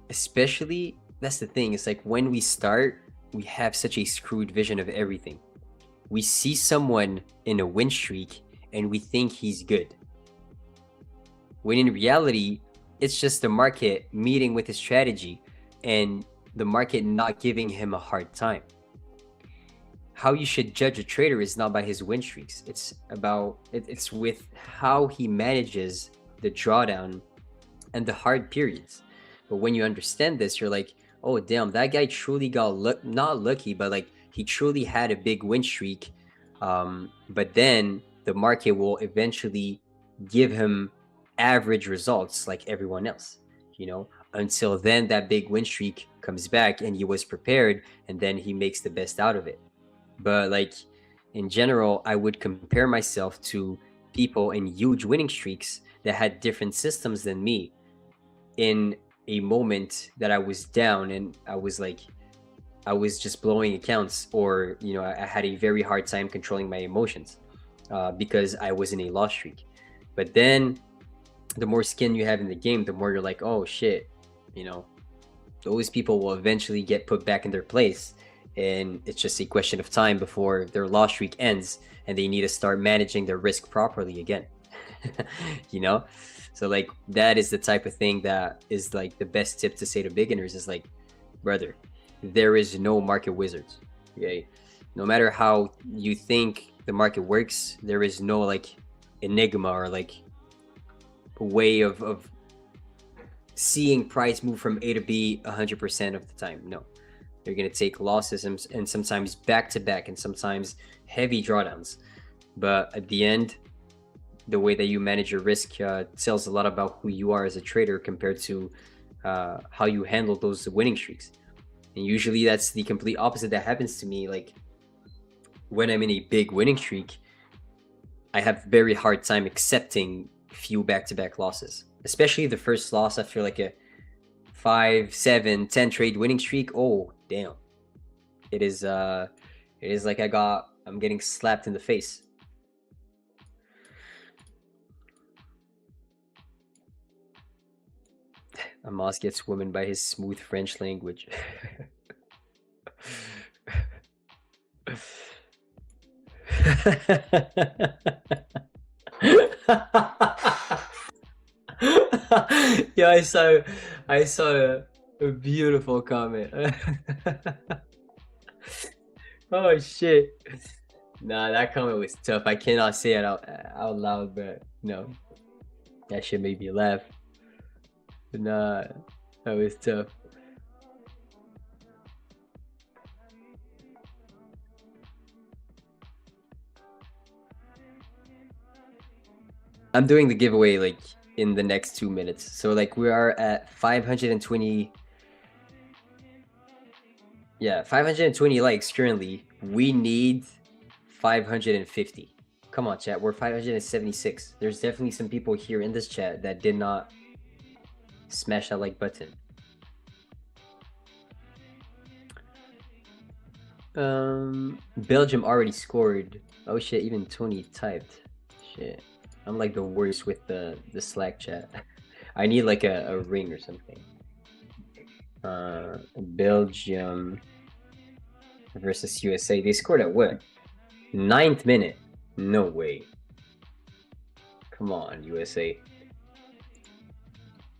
Especially, that's the thing. It's like when we start, we have such a screwed vision of everything. We see someone in a win streak and we think he's good. When in reality, it's just the market meeting with his strategy and the market not giving him a hard time. How you should judge a trader is not by his win streaks. It's with how he manages the drawdown and the hard periods. But when you understand this, you're like, oh damn, that guy truly got not lucky, but like he truly had a big win streak. But then the market will eventually give him average results like everyone else. Until then that big win streak comes back and he was prepared, and then he makes the best out of it. But like in general, I would compare myself to people in huge winning streaks that had different systems than me in a moment that I was down and I was just blowing accounts, or I had a very hard time controlling my emotions because I was in a loss streak. But then the more skin you have in the game, the more you're like, oh shit, those people will eventually get put back in their place, and it's just a question of time before their loss streak ends and they need to start managing their risk properly again. So like that is the type of thing that is like the best tip to say to beginners is like, brother, there is no market wizards. Okay, no matter how you think the market works, there is no like enigma or like a way of seeing price move from A to B 100% of the time. No, you're going to take losses and sometimes back to back and sometimes heavy drawdowns. But at the end, the way that you manage your risk tells a lot about who you are as a trader compared to how you handle those winning streaks. And usually that's the complete opposite that happens to me. Like when I'm in a big winning streak, I have very hard time accepting few back-to-back losses, especially the first loss after like a 5, 7, 10 trade winning streak. Oh damn, it is like I'm getting slapped in the face. Amos gets women by his smooth French language. Yeah, I saw a beautiful comment. Oh shit. Nah, that comment was tough. I cannot say it out loud, but no, that shit made me laugh. Nah, that was tough. I'm doing the giveaway like in the next 2 minutes. So like we are at 520. Yeah, 520 likes currently. We need 550. Come on, chat. We're 576. There's definitely some people here in this chat that did not smash that like button. Belgium already scored. Oh shit, even Tony typed. Shit. I'm like the worst with the Slack chat. I need like a ring or something. Belgium versus USA. They scored at what? 9th minute. No way. Come on, USA.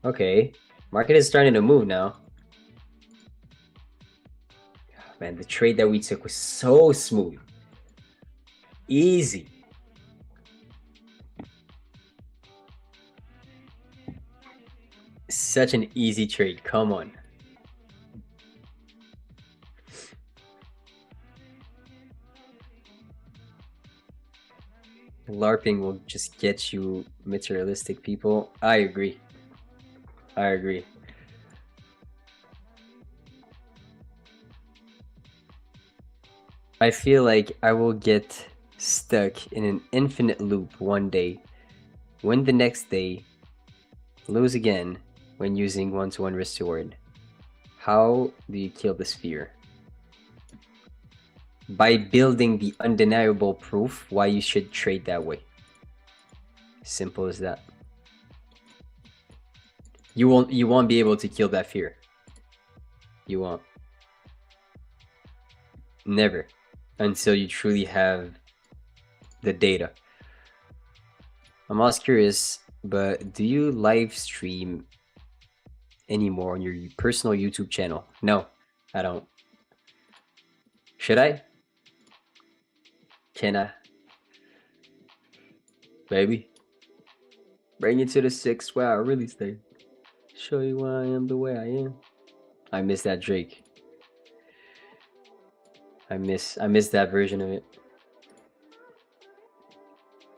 Okay. Market is starting to move now. Man, the trade that we took was so smooth. Easy. Such an easy trade. Come on. LARPing will just get you materialistic people. I agree. I agree. I feel like I will get stuck in an infinite loop one day, win the next day, lose again when using one-to-one restore. How do you kill this fear? By building the undeniable proof why you should trade that way. Simple as that. You won't be able to kill that fear. You won't. Never. Until you truly have the data. I'm always curious, but do you live stream anymore on your personal YouTube channel? No, I don't. Should I? Can I? Baby, bring it to the 6 where I really stay. Show you why I am the way I am. I miss that Drake. I miss that version of it.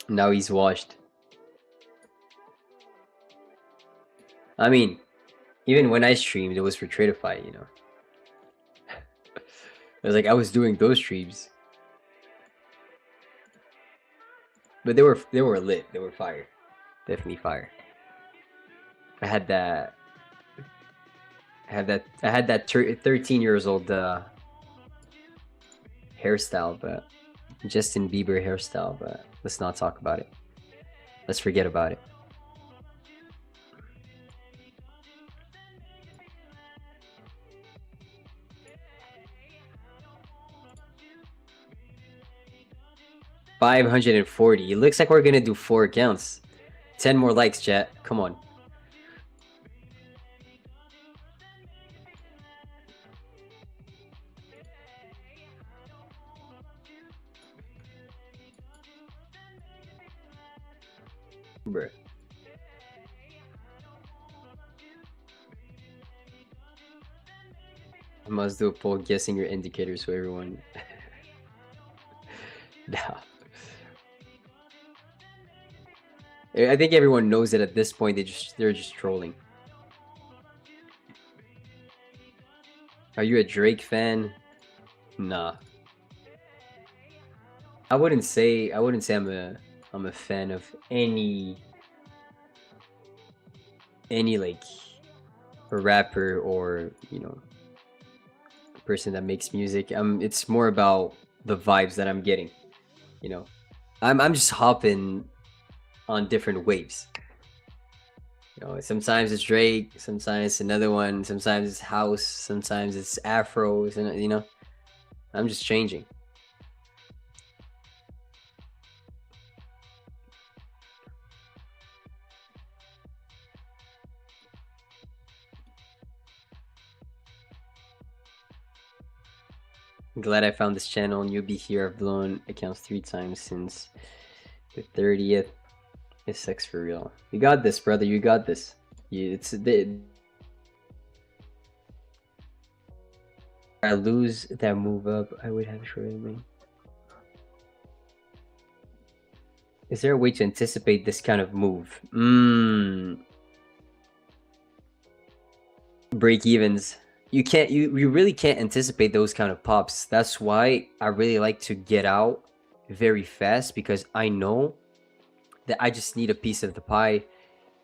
Now he's washed. I mean, even when I streamed, it was for Tradeify, you know. It was like I was doing those streams, but they were lit. They were fire, definitely fire. I had that 13 years old hairstyle, but Justin Bieber hairstyle. But let's not talk about it. Let's forget about it. $540. It looks like we're gonna do 4 accounts. 10 more likes, chat. Come on. Bruh. I must do a poll guessing your indicators so everyone. Nah. I think everyone knows it at this point. They're just trolling. Are you a Drake fan? Nah. I wouldn't say I'm a fan of any like a rapper or, you know, a person that makes music. It's more about the vibes that I'm getting, you know. I'm just hopping on different waves. You know, sometimes it's Drake, sometimes it's another one, sometimes it's house, sometimes it's Afro, you know. I'm just changing. I'm glad I found this channel, and you'll be here. I've blown accounts 3 times since the 30th. It sucks for real. You got this, brother. You got this. It's I lose that move up, I would have shorted me. Is there a way to anticipate this kind of move? Break evens. You can't. You really can't anticipate those kind of pops. That's why I really like to get out very fast, because I know that I just need a piece of the pie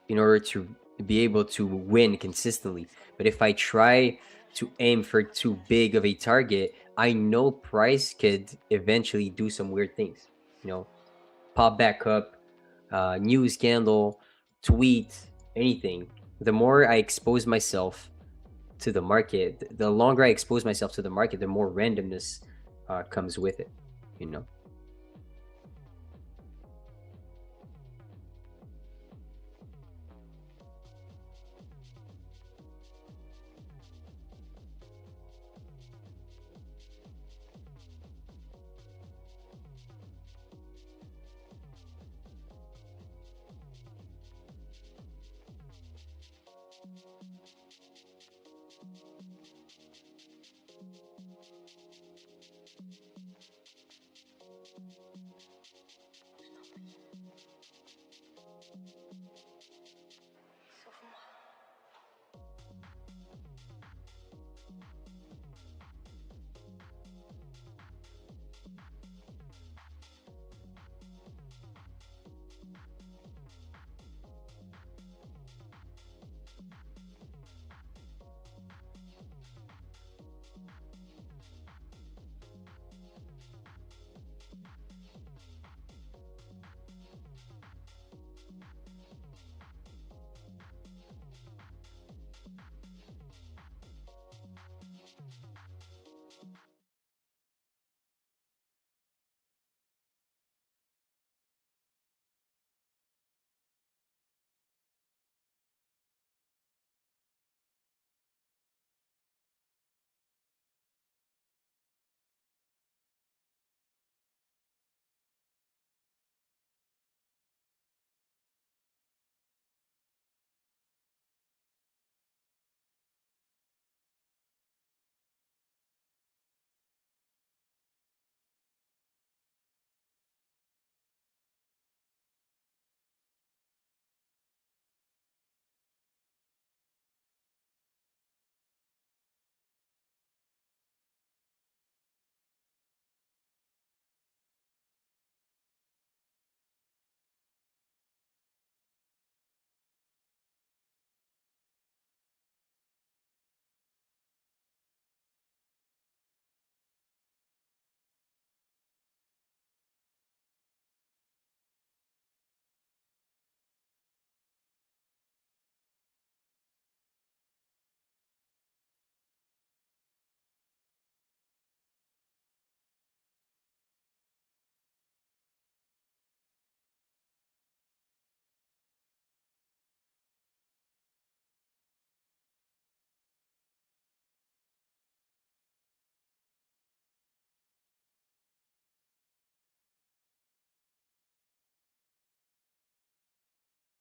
in order to be able to win consistently. But if I try to aim for too big of a target, I know price could eventually do some weird things. You know, pop back up, news scandal, tweet, anything. The more I expose myself to the market, the longer I expose myself to the market, the more randomness comes with it, you know.